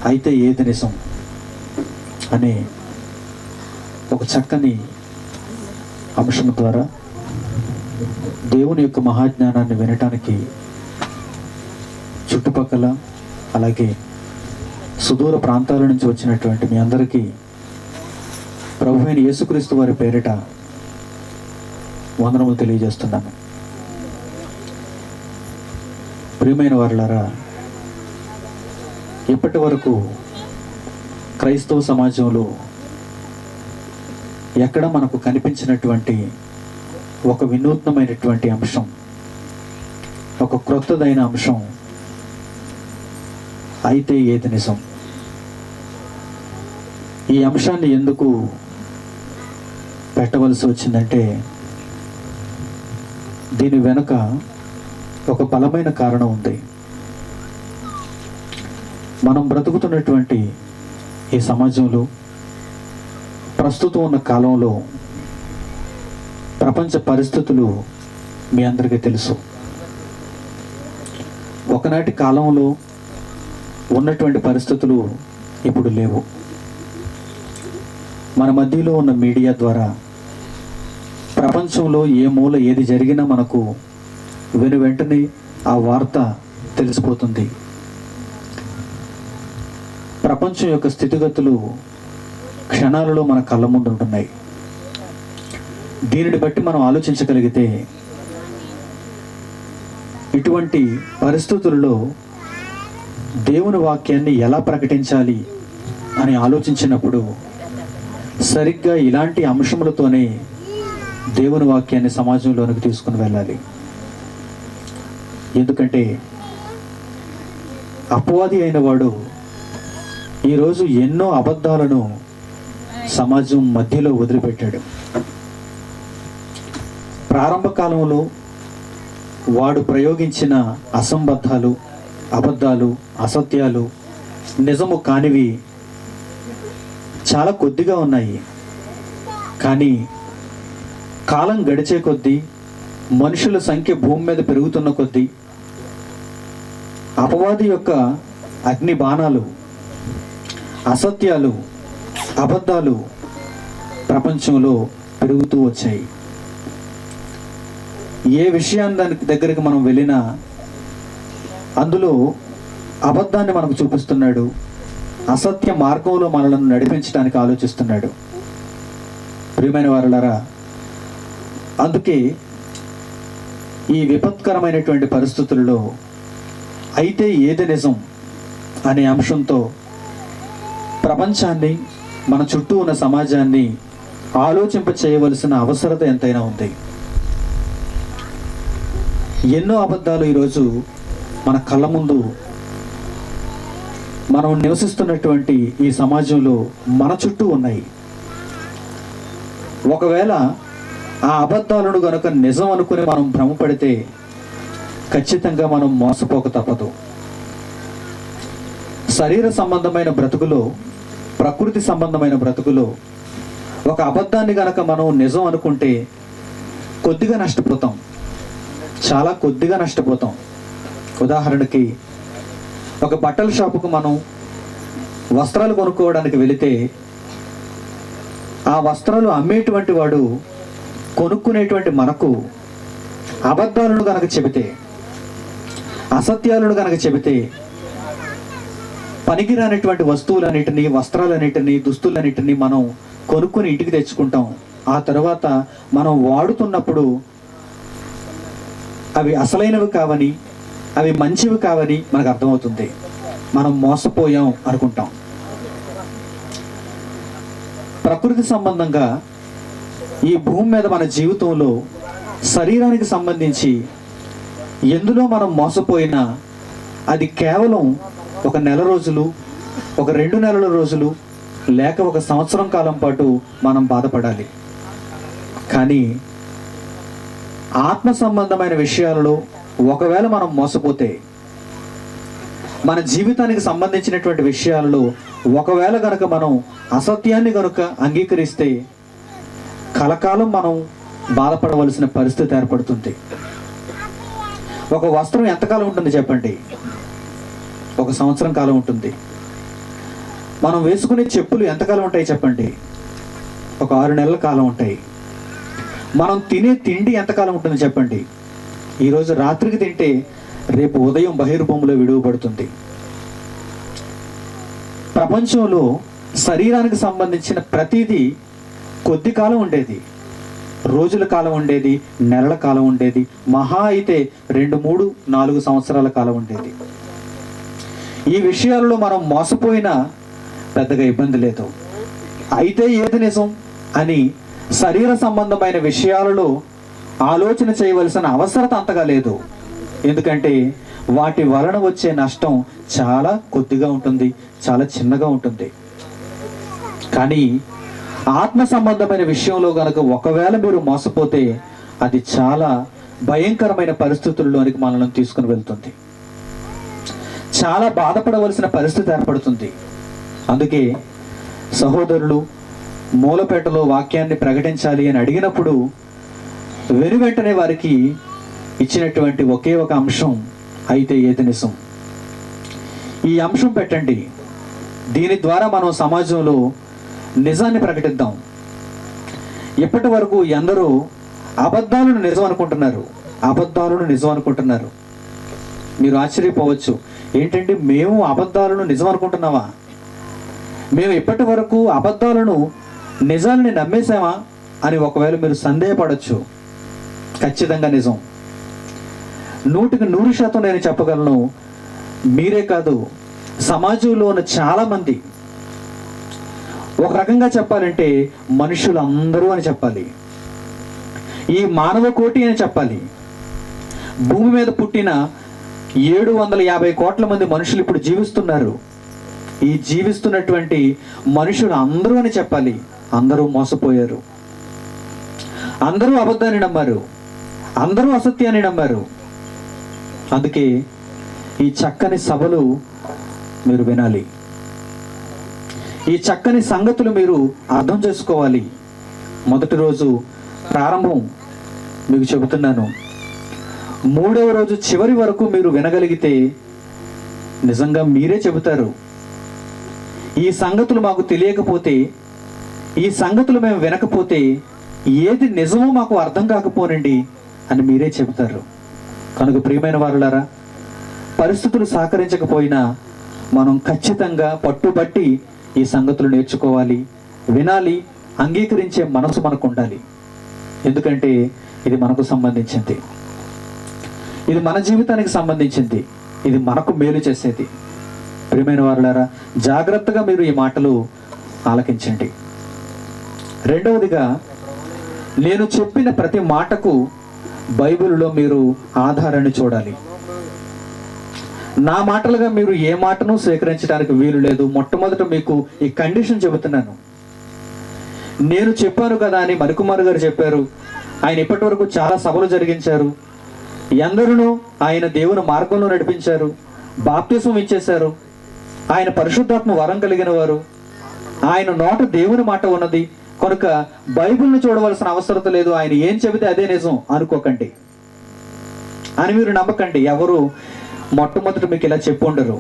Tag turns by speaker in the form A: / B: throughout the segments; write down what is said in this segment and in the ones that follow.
A: అయితే ఏది నిజం అనే ఒక చక్కని అంశం ద్వారా దేవుని యొక్క మహాజ్ఞానాన్ని వినటానికి చుట్టుపక్కల అలాగే సుదూర ప్రాంతాల నుంచి వచ్చినటువంటి మీ అందరికీ ప్రభు అయిన యేసుక్రీస్తు వారి పేరిట వందనములు తెలియజేస్తున్నాను. ప్రియమైన వారులారా, ఇప్పటి వరకు క్రైస్తవ సమాజంలో ఎక్కడ మనకు కనిపించినటువంటి ఒక వినూత్నమైనటువంటి అంశం, ఒక క్రొత్తదైన అంశం అయితే ఏది నిజం. ఈ అంశాన్ని ఎందుకు పెట్టవలసి వచ్చిందంటే దీని వెనుక ఒక బలమైన కారణం ఉంది. మనం బ్రతుకుతున్నటువంటి ఈ సమాజంలో ప్రస్తుతం ఉన్న కాలంలో ప్రపంచ పరిస్థితులు మీ అందరికీ తెలుసు. ఒకనాటి కాలంలో ఉన్నటువంటి పరిస్థితులు ఇప్పుడు లేవు. మన మధ్యలో ఉన్న మీడియా ద్వారా ప్రపంచంలో ఏ మూల ఏది జరిగినా మనకు వెంటనే ఆ వార్త తెలిసిపోతుంది. ప్రపంచం యొక్క స్థితిగతులు క్షణాలలో మన కళ్ళ ముందు ఉంటున్నాయి. దీనిని బట్టి మనం ఆలోచించగలిగితే ఇటువంటి పరిస్థితుల్లో దేవుని వాక్యాన్ని ఎలా ప్రకటించాలి అని ఆలోచించినప్పుడు సరిగ్గా ఇలాంటి అంశములతోనే దేవుని వాక్యాన్ని సమాజంలోనికి తీసుకుని వెళ్ళాలి. ఎందుకంటే అపవాది అయిన వాడు ఈరోజు ఎన్నో అబద్ధాలను సమాజం మధ్యలో వదిలిపెట్టాడు. ప్రారంభ కాలంలో వాడు ప్రయోగించిన అసంబద్ధాలు, అబద్ధాలు, అసత్యాలు, నిజము కానివి చాలా కొద్దిగా ఉన్నాయి. కానీ కాలం గడిచే కొద్దీ, మనుషుల సంఖ్య భూమి మీద పెరుగుతున్న కొద్దీ అపవాది యొక్క అగ్ని బాణాలు, అసత్యాలు, అబద్ధాలు ప్రపంచంలో పెరుగుతూ వచ్చాయి. ఏ విషయాన్ని దానికి దగ్గరికి మనం వెళ్ళినా అందులో అబద్ధాన్ని మనకు చూపిస్తున్నాడు, అసత్య మార్గంలో మనలను నడిపించడానికి ఆలోచిస్తున్నాడు. ప్రియమైన వారులారా, అందుకే ఈ విపత్కరమైనటువంటి పరిస్థితుల్లో అయితే ఏది నిజం అనే అంశంతో ప్రపంచాన్ని, మన చుట్టూ ఉన్న సమాజాన్ని ఆలోచింప చేయవలసిన అవసరత ఎంతైనా ఉంది. ఎన్నో అబద్ధాలు ఈరోజు మన కళ్ళ ముందు, మనం నివసిస్తున్నటువంటి ఈ సమాజంలో మన చుట్టూ ఉన్నాయి. ఒకవేళ ఆ అబద్ధాలను గనుక నిజం అనుకుని మనం భ్రమపడితే ఖచ్చితంగా మనం మోసపోక తప్పదు. శరీర సంబంధమైన బ్రతుకులో, ప్రకృతి సంబంధమైన బ్రతుకులో ఒక అబద్ధాన్ని గనక మనం నిజం అనుకుంటే కొద్దిగా నష్టపోతాం, చాలా కొద్దిగా నష్టపోతాం. ఉదాహరణకి ఒక బట్టల షాపుకు మనం వస్త్రాలు కొనుక్కోవడానికి వెళితే ఆ వస్త్రాలు అమ్మేటువంటి వాడు కొనుక్కునేటువంటి మనకు అబద్ధాలను గనక చెబితే, అసత్యాలను గనక చెబితే పనికిరానటువంటి వస్తువులన్నిటినీ, వస్త్రాలన్నిటినీ, దుస్తులన్నిటినీ మనం కొనుక్కుని ఇంటికి తెచ్చుకుంటాం. ఆ తర్వాత మనం వాడుతున్నప్పుడు అవి అసలైనవి కావని, అవి మంచివి కావని మనకు అర్థమవుతుంది. మనం మోసపోయాం అనుకుంటాం. ప్రకృతి సంబంధంగా ఈ భూమి మీద మన జీవితంలో శరీరానికి సంబంధించి ఎందులో మనం మోసపోయినా అది కేవలం ఒక నెల రోజులు, ఒక 2 నెలల రోజులు, లేక ఒక సంవత్సరం కాలం పాటు మనం బాధపడాలి. కానీ ఆత్మ సంబంధమైన విషయాలలో ఒకవేళ మనం మోసపోతే, మన జీవితానికి సంబంధించినటువంటి విషయాలలో ఒకవేళ గనక మనం అసత్యాన్ని గనుక అంగీకరిస్తే కలకాలం మనం బాధపడవలసిన పరిస్థితి ఏర్పడుతుంది. ఒక వస్త్రం ఎంతకాలం ఉంటుంది చెప్పండి? ఒక సంవత్సరం కాలం ఉంటుంది. మనం వేసుకునే చెప్పులు ఎంతకాలం ఉంటాయి చెప్పండి? ఒక 6 నెలల కాలం ఉంటాయి. మనం తినే తిండి ఎంతకాలం ఉంటుంది చెప్పండి? ఈరోజు రాత్రికి తింటే రేపు ఉదయం బహిర్భూమిలో విడువబడుతుంది. ప్రపంచంలో శరీరానికి సంబంధించిన ప్రతిదీ కొద్ది కాలం ఉండేది, రోజుల కాలం ఉండేది, నెలల కాలం ఉండేది, మహా అయితే 2, 3, 4 సంవత్సరాల కాలం ఉండేది. ఈ విషయాలలో మనం మోసపోయినా పెద్దగా ఇబ్బంది లేదు. అయితే ఏది నిజం అని శరీర సంబంధమైన విషయాలలో ఆలోచన చేయవలసిన అవసరత అంతగా లేదు. ఎందుకంటే వాటి వలన వచ్చే నష్టం చాలా కొద్దిగా ఉంటుంది, చాలా చిన్నగా ఉంటుంది. కానీ ఆత్మ సంబంధమైన విషయంలో గనక ఒకవేళ మీరు మోసపోతే అది చాలా భయంకరమైన పరిస్థితుల్లోనికి మనల్ని తీసుకుని వెళ్తుంది. చాలా బాధపడవలసిన పరిస్థితి ఏర్పడుతుంది. అందుకే సహోదరులు మూలపేటలో వాక్యాన్ని ప్రకటించాలి అని అడిగినప్పుడు వెనువెంటనే వారికి ఇచ్చినటువంటి ఒకే ఒక అంశం, అయితే ఏది నిజం. ఈ అంశం పెట్టండి. దీని ద్వారా మనం సమాజంలో నిజాన్ని ప్రకటిద్దాం. ఇప్పటి వరకు ఎందరో అబద్ధాలను నిజం అనుకుంటున్నారు. మీరు ఆశ్చర్యపోవచ్చు, ఏంటంటే మేము అబద్ధాలను నిజం అనుకుంటున్నావా? మేము ఇప్పటి వరకు అబద్ధాలను నిజాలని నమ్మేశామా అని ఒకవేళ మీరు సందేహపడవచ్చు. ఖచ్చితంగా నిజం. 100% నేను చెప్పగలను. మీరే కాదు, సమాజంలో ఉన్న చాలామంది, ఒక రకంగా చెప్పాలంటే మనుషులందరూ అని చెప్పాలి, ఈ మానవ కోటి అని చెప్పాలి. భూమి మీద పుట్టిన 750 కోట్ల మంది మనుషులు ఇప్పుడు జీవిస్తున్నారు. ఈ జీవిస్తున్నటువంటి మనుషులు అందరూ అని చెప్పాలి. అందరూ మోసపోయారు, అందరూ అబద్ధాన్ని నమ్మారు, అందరూ అసత్యాన్ని నమ్మారు. అందుకే ఈ చక్కని సభలు మీరు వినాలి, ఈ చక్కని సంగతులు మీరు అర్థం చేసుకోవాలి. మొదటి రోజు ప్రారంభం మీకు చెబుతున్నాను, 3వ రోజు చివరి వరకు మీరు వినగలిగితే నిజంగా మీరే చెబుతారు, ఈ సంగతులు మాకు తెలియకపోతే, ఈ సంగతులు మేము వినకపోతే ఏది నిజమో మాకు అర్థం కాకపోనండి అని మీరే చెబుతారు. కనుక ప్రియమైన వారులారా, పరిస్థితులు సహకరించకపోయినా మనం ఖచ్చితంగా పట్టుబట్టి ఈ సంగతులు నేర్చుకోవాలి, వినాలి, అంగీకరించే మనసు మనకు ఉండాలి. ఎందుకంటే ఇది మనకు సంబంధించింది, ఇది మన జీవితానికి సంబంధించింది, ఇది మనకు మేలు చేసేది. ప్రియమైన వారులారా, జాగ్రత్తగా మీరు ఈ మాటలు ఆలకించండి. రెండవదిగా, నేను చెప్పిన ప్రతి మాటకు బైబిల్లో మీరు ఆధారాన్ని చూడాలి. నా మాటలుగా మీరు ఏ మాటను స్వీకరించడానికి వీలు లేదు. మొట్టమొదట మీకు ఈ కండిషన్ చెబుతున్నాను. నేను చెప్పాను కదా అని మణికుమార్ గారు చెప్పారు. ఆయన ఇప్పటి వరకు చాలా సభలు జరిగించారు, ఎందరూ ఆయన దేవుని మార్గంలో నడిపించారు, బాప్తిస్మం ఇచ్చేశారు. ఆయన పరిశుద్ధాత్మ వరం కలిగిన వారు, ఆయన నోట దేవుని మాట ఉన్నది కనుక బైబిల్ని చూడవలసిన అవసరం లేదు, ఆయన ఏం చెబితే అదే నిజం అనుకోకండి అని మీరు నమ్మకండి. ఎవరు మొట్టమొదటి మీకు ఇలా చెప్పుండరు.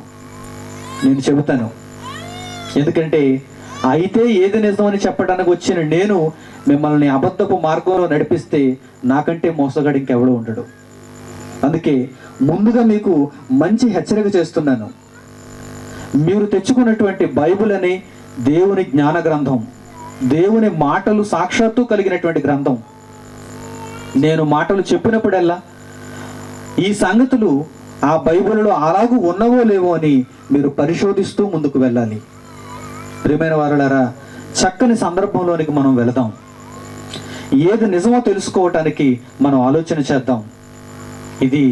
A: నేను చెబుతాను, ఎందుకంటే అయితే ఏది నిజం అని చెప్పడానికి వచ్చిన నేను మిమ్మల్ని అబద్ధపు మార్గంలో నడిపిస్తే నాకంటే మోసగాడు ఇంకెవడో ఉండడు. అందుకే ముందుగా మీకు మంచి హెచ్చరిక చేస్తున్నాను. మీరు తెచ్చుకున్నటువంటి బైబిల్ అనే దేవుని జ్ఞాన గ్రంథం, దేవుని మాటలు సాక్షాత్తు కలిగినటువంటి గ్రంథం. నేను మాటలు చెప్పినప్పుడల్లా ఈ సంగతులు ఆ బైబిల్లో అలాగూ ఉన్నవో లేవో అని మీరు పరిశోధిస్తూ ముందుకు వెళ్ళాలి. ప్రియమైన వారులారా, చక్కని సందర్భంలోనికి మనం వెళదాం. ఏది నిజమో తెలుసుకోవటానికి మనం ఆలోచన చేద్దాం. ఇది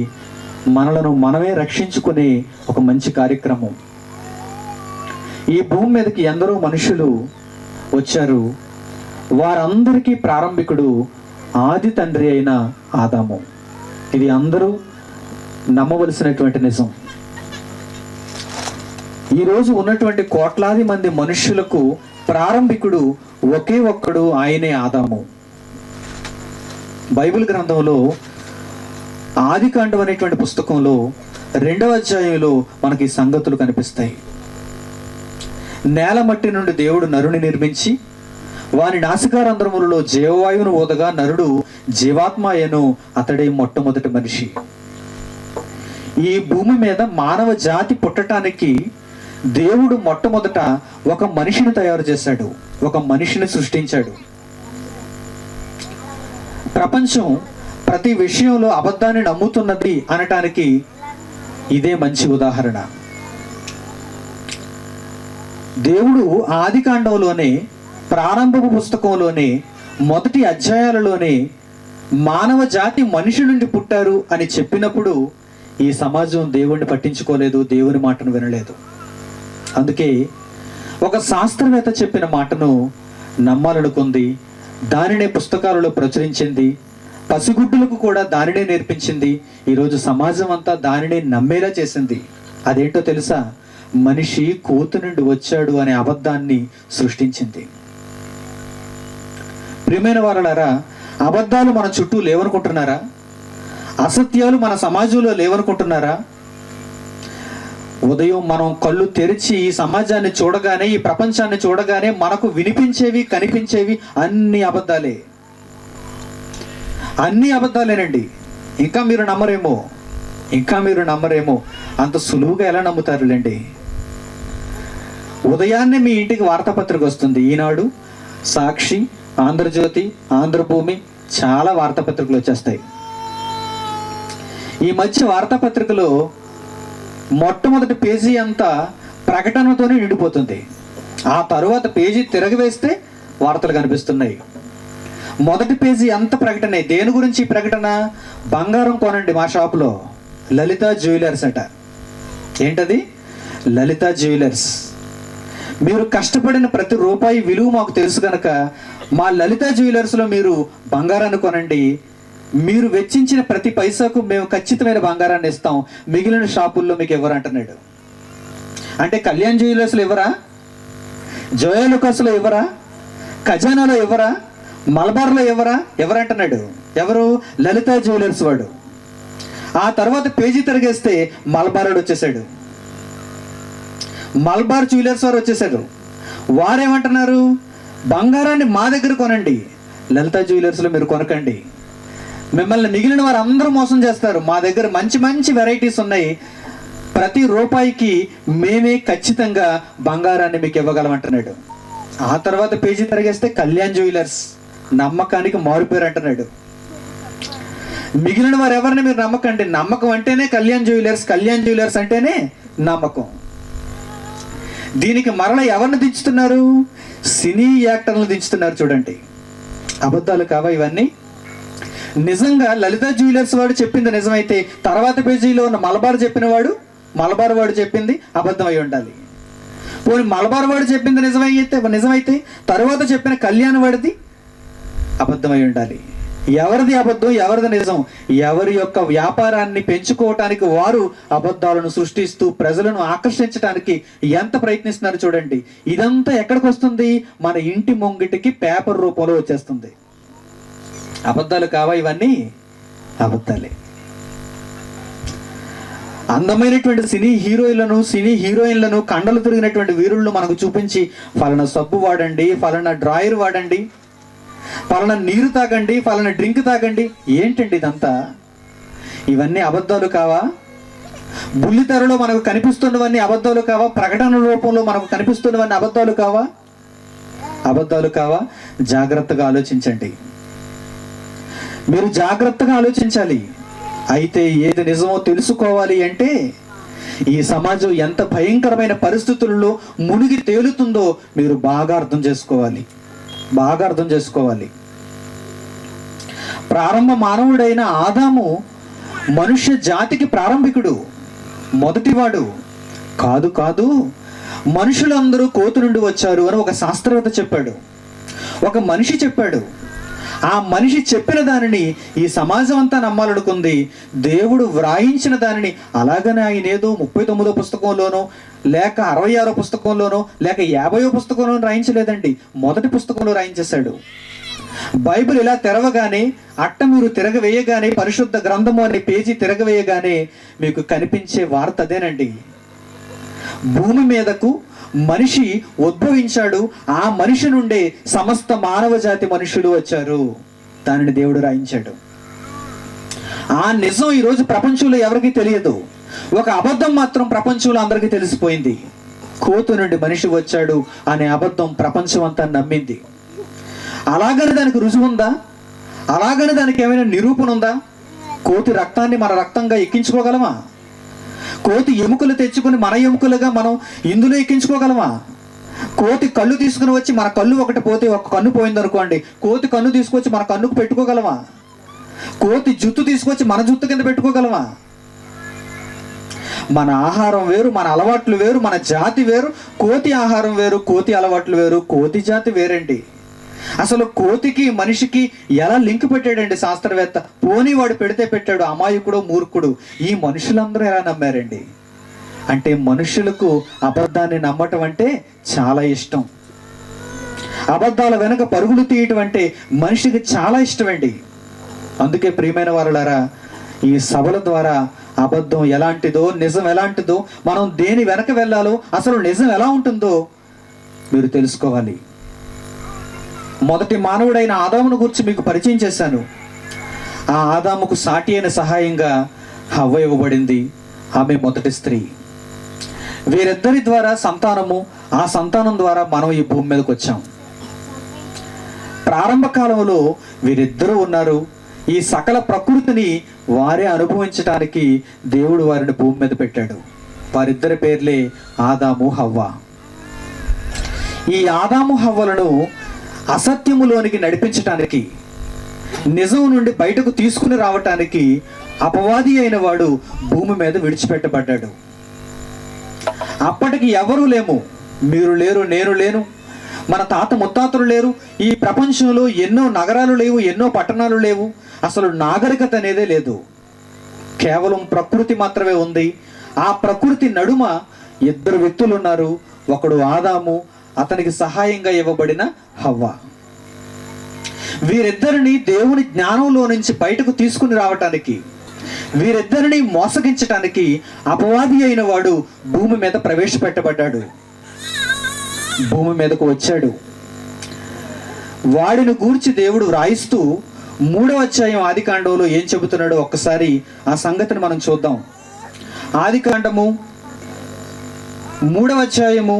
A: మనలను మనమే రక్షించుకునే ఒక మంచి కార్యక్రమం. ఈ భూమి మీదకి ఎందరో మనుషులు వచ్చారు. వారందరికీ ప్రారంభికుడు ఆది తండ్రి అయిన ఆదాము. ఇది అందరూ నమ్మవలసినటువంటి నిజం. ఈరోజు ఉన్నటువంటి కోట్లాది మంది మనుష్యులకు ప్రారంభికుడు ఒకే ఒక్కడు, ఆయనే ఆదాము. బైబిల్ గ్రంథంలో ఆదికాండం అనేటువంటి పుస్తకంలో 2వ అధ్యాయంలో మనకి సంగతులు కనిపిస్తాయి. నేల మట్టి నుండి దేవుడు నరుని నిర్మించి వాని నాసికారంధ్రములలో జీవవాయువును ఊదగా నరుడు జీవాత్మ అయ్యెను. అతడే మొట్టమొదటి మనిషి. ఈ భూమి మీద మానవ జాతి పుట్టడానికి దేవుడు మొట్టమొదట ఒక మనిషిని తయారు చేశాడు, ఒక మనిషిని సృష్టించాడు. ప్రపంచం ప్రతి విషయంలో అబద్ధాన్ని నమ్ముతున్నది అనటానికి ఇదే మంచి ఉదాహరణ. దేవుడు ఆదికాండంలోనే, ప్రారంభపు పుస్తకంలోనే, మొదటి అధ్యాయాలలోనే మానవ జాతి మనిషి నుండి పుట్టారు అని చెప్పినప్పుడు ఈ సమాజం దేవుణ్ణి పట్టించుకోలేదు, దేవుని మాటను వినలేదు. అందుకే ఒక శాస్త్రవేత్త చెప్పిన మాటను నమ్మాలనుకుంది, దానినే పుస్తకాలలో ప్రచురించింది, పసిగుడ్డులకు కూడా దానినే నేర్పించింది. ఈరోజు సమాజం అంతా దానినే నమ్మేలా చేసింది. అదేంటో తెలుసా? మనిషి కోతు నుండి వచ్చాడు అనే అబద్ధాన్ని సృష్టించింది. ప్రియమైన వారలారా, అబద్ధాలు మన చుట్టూ లేవనుకుంటున్నారా? అసత్యాలు మన సమాజంలో లేవనుకుంటున్నారా? ఉదయం మనం కళ్ళు తెరిచి ఈ సమాజాన్ని చూడగానే, ఈ ప్రపంచాన్ని చూడగానే మనకు వినిపించేవి, కనిపించేవి అన్ని అబద్ధాలే. అన్ని అబద్ధాలేనండి. ఇంకా మీరు నమ్మరేమో. అంత సులువుగా ఎలా నమ్ముతారులేండి? ఉదయాన్నే మీ ఇంటికి వార్తాపత్రిక వస్తుంది. ఈనాడు, సాక్షి, ఆంధ్రజ్యోతి, ఆంధ్రభూమి, చాలా వార్తాపత్రికలు వచ్చేస్తాయి. ఈ మధ్య వార్తాపత్రికలో మొట్టమొదటి పేజీ అంతా ప్రకటనతోనే నిండిపోతుంది. ఆ తరువాత పేజీ తిరగవేస్తే వార్తలు కనిపిస్తున్నాయి. మొదటి పేజీ అంత ప్రకటనే. దేని గురించి ప్రకటన? బంగారం కొనండి మా షాపులో, లలిత జ్యువెలర్స్ అట. ఏంటది? లలిత జ్యువెలర్స్. మీరు కష్టపడిన ప్రతి రూపాయి విలువ మాకు తెలుసు కనుక మా లలిత జ్యువెలర్స్లో మీరు బంగారాన్ని కొనండి, మీరు వెచ్చించిన ప్రతి పైసాకు మేము ఖచ్చితమైన బంగారాన్ని ఇస్తాం, మిగిలిన షాపుల్లో మీకు ఎవరు అంటున్నాడు. అంటే కళ్యాణ్ జ్యువెలర్స్లో ఎవరా? జోయా లుకాస్లో ఎవరా? ఖజానాలో ఎవరా? మలబార్లో ఎవరంటున్నాడు? ఎవరు? లలిత జ్యువెలర్స్ వాడు. ఆ తర్వాత పేజీ తిరిగేస్తే మలబార్ వచ్చేసాడు, మలబార్ జ్యువెలర్స్ వారు వచ్చేసారు. వారేమంటున్నారు? బంగారాన్ని మా దగ్గర కొనండి, లలిత జ్యువెలర్స్లో మీరు కొనకండి, మిమ్మల్ని మిగిలిన వారు అందరూ మోసం చేస్తారు, మా దగ్గర మంచి మంచి వెరైటీస్ ఉన్నాయి, ప్రతి రూపాయికి మేమే ఖచ్చితంగా బంగారాన్ని మీకు ఇవ్వగలమంటున్నాడు. ఆ తర్వాత పేజీ తిరిగేస్తే కళ్యాణ్ జ్యువెలర్స్, నమ్మకానికి మారుపేరు అంటున్నాడు. మిగిలిన వారు ఎవరిని మీరు నమ్మకండి, నమ్మకం అంటేనే కళ్యాణ్ జ్యువెలర్స్ అంటేనే నమ్మకం. దీనికి మరల ఎవరిని దించుతున్నారు? సినీ యాక్టర్లను దించుతున్నారు. చూడండి, అబద్ధాలు కావా ఇవన్నీ? నిజంగా లలిత జ్యువెలర్స్ వాడు చెప్పింది నిజమైతే తర్వాత పేజీలో ఉన్న మలబార్ వాడు చెప్పింది అబద్ధం అయి ఉండాలి. పోనీ మలబార్ వాడు చెప్పింది నిజమైతే తర్వాత చెప్పిన కళ్యాణ్ వాడిది అబద్ధం అయి ఉండాలి. ఎవరిది అబద్ధం, ఎవరిది నిజం? ఎవరి యొక్క వ్యాపారాన్ని పెంచుకోవటానికి వారు అబద్ధాలను సృష్టిస్తూ ప్రజలను ఆకర్షించడానికి ఎంత ప్రయత్నిస్తున్నారు చూడండి. ఇదంతా ఎక్కడికి వస్తుంది? మన ఇంటి ముంగిటికి పేపర్ రూపంలో వచ్చేస్తుంది. అబద్ధాలు కావా ఇవన్నీ? అబద్ధాలే. అందమైనటువంటి సినీ హీరోయిన్లను కండలు తిరిగినటువంటి వీరులను మనకు చూపించి ఫలానా సబ్బు వాడండి, ఫలానా డ్రాయర్ వాడండి, ఫలానా నీరు తాగండి, ఫలానా డ్రింక్ తాగండి. ఏంటండి ఇదంతా? ఇవన్నీ అబద్ధాలు కావా? బుల్లితెరలో మనకు కనిపిస్తున్నవన్నీ అబద్ధాలు కావా? ప్రకటన రూపంలో మనకు కనిపిస్తున్నవన్నీ అబద్ధాలు కావా? జాగ్రత్తగా ఆలోచించండి. మీరు జాగ్రత్తగా ఆలోచించాలి. అయితే ఏది నిజమో తెలుసుకోవాలి అంటే ఈ సమాజం ఎంత భయంకరమైన పరిస్థితుల్లో మునిగి తేలుతుందో మీరు బాగా అర్థం చేసుకోవాలి. ప్రారంభ మానవుడైన ఆదాము మనుష్య జాతికి ప్రారంభికుడు, మొదటివాడు. కాదు మనుషులందరూ కోతు నుండి వచ్చారు అని ఒక శాస్త్రవేత్త చెప్పాడు, ఒక మనిషి చెప్పాడు. ఆ మనిషి చెప్పిన దానిని ఈ సమాజం అంతా నమ్మాలనుకుంది. దేవుడు వ్రాయించిన దానిని అలాగనే ఆయన ఏదో 39వ పుస్తకంలోనో లేక 66వ పుస్తకంలోనో లేక 50వ పుస్తకంలోనో రాయించలేదండి, మొదటి పుస్తకంలో రాయించేశాడు. బైబిల్ ఇలా తెరవగానే, అట్ట మీరు తిరగవేయగానే, పరిశుద్ధ గ్రంథము అనే పేజీ తిరగవేయగానే మీకు కనిపించే వార్త అదేనండి. భూమి మీదకు మనిషి ఉద్భవించాడు. ఆ మనిషి నుండే సమస్త మానవ జాతి మనుషులు వచ్చారు. దానిని దేవుడు రాయించాడు. ఆ నిజం ఈరోజు ప్రపంచంలో ఎవరికీ తెలియదు. ఒక అబద్ధం మాత్రం ప్రపంచంలో అందరికీ తెలిసిపోయింది. కోతు నుండి మనిషి వచ్చాడు అనే అబద్ధం ప్రపంచం అంతా నమ్మింది. అలాగని దానికి రుజువు ఉందా? అలాగని దానికి ఏమైనా నిరూపణ ఉందా? కోతి రక్తాన్ని మన రక్తంగా ఎక్కించుకోగలమా? కోతి ఎముకలు తెచ్చుకుని మన ఎముకలుగా మనం ఇందులో ఎక్కించుకోగలమా? కోతి కళ్ళు తీసుకుని వచ్చి మన కళ్ళు ఒకటి పోతే ఒక కన్ను పోయిందనుకోండి, కోతి కన్ను తీసుకొచ్చి మన కన్నుకు పెట్టుకోగలమా? కోతి జుత్తు తీసుకొచ్చి మన జుత్తు కింద పెట్టుకోగలమా? మన ఆహారం వేరు, మన అలవాట్లు వేరు, మన జాతి వేరు. కోతి ఆహారం వేరు, కోతి అలవాట్లు వేరు, కోతి జాతి వేరండి. అసలు కోతికి మనిషికి ఎలా లింక్ పెట్టాడండి శాస్త్రవేత్త? పోనీ వాడు పెడితే పెట్టాడు, అమాయకుడు మూర్ఖుడు. ఈ మనుషులందరూ ఎలా నమ్మారండి? అంటే మనుషులకు అబద్ధాన్ని నమ్మటం అంటే చాలా ఇష్టం. అబద్ధాల వెనక పరుగులు తీయటం అంటే మనిషికి చాలా ఇష్టమండి. అందుకే ప్రియమైన వారులారా, ఈ సభల ద్వారా అబద్ధం ఎలాంటిదో, నిజం ఎలాంటిదో, మనం దేని వెనక వెళ్ళాలో, అసలు నిజం ఎలా ఉంటుందో మీరు తెలుసుకోవాలి. మొదటి మానవుడైన ఆదామును గురించి మీకు పరిచయం చేశాను. ఆ ఆదాముకు సాటి అయిన సహాయంగా హవ్వ ఇవ్వబడింది. ఆమె మొదటి స్త్రీ. వీరిద్దరి ద్వారా సంతానము, ఆ సంతానం ద్వారా మనం ఈ భూమి మీదకి వచ్చాం. ప్రారంభ కాలంలో వీరిద్దరూ ఉన్నారు. ఈ సకల ప్రకృతిని వారే అనుభవించడానికి దేవుడు వారిని భూమి మీద పెట్టాడు. వారిద్దరి పేర్లే ఆదాము, హవ్వ. ఈ ఆదాము హవ్వలను అసత్యములోనికి నడిపించటానికి, నిజం నుండి బయటకు తీసుకుని రావటానికి అపవాది అయిన వాడు భూమి మీద విడిచిపెట్టబడ్డాడు. అప్పటికి ఎవరూ లేము. మీరు లేరు, నేను లేను, మన తాత ముత్తాతలు లేరు. ఈ ప్రపంచంలో ఎన్నో నగరాలు లేవు, ఎన్నో పట్టణాలు లేవు. అసలు నాగరికత అనేదే లేదు. కేవలం ప్రకృతి మాత్రమే ఉంది. ఆ ప్రకృతి నడుమ ఇద్దరు వ్యక్తులు ఉన్నారు. ఒకడు ఆదాము, అతనికి సహాయంగా ఇవ్వబడిన హవ్వ. వీరిద్దరిని దేవుని జ్ఞానంలో నుంచి బయటకు తీసుకుని రావటానికి, వీరిద్దరిని మోసగించటానికి అపవాది అయిన వాడు భూమి మీద ప్రవేశపెట్టబడ్డాడు. భూమి మీదకు వచ్చాడు. వాడిని గూర్చి దేవుడు వ్రాయిస్తూ 3వ అధ్యాయం ఆదికాండంలో ఏం చెబుతున్నాడో ఒక్కసారి ఆ సంగతిని మనం చూద్దాం. ఆదికాండము 3వ అధ్యాయము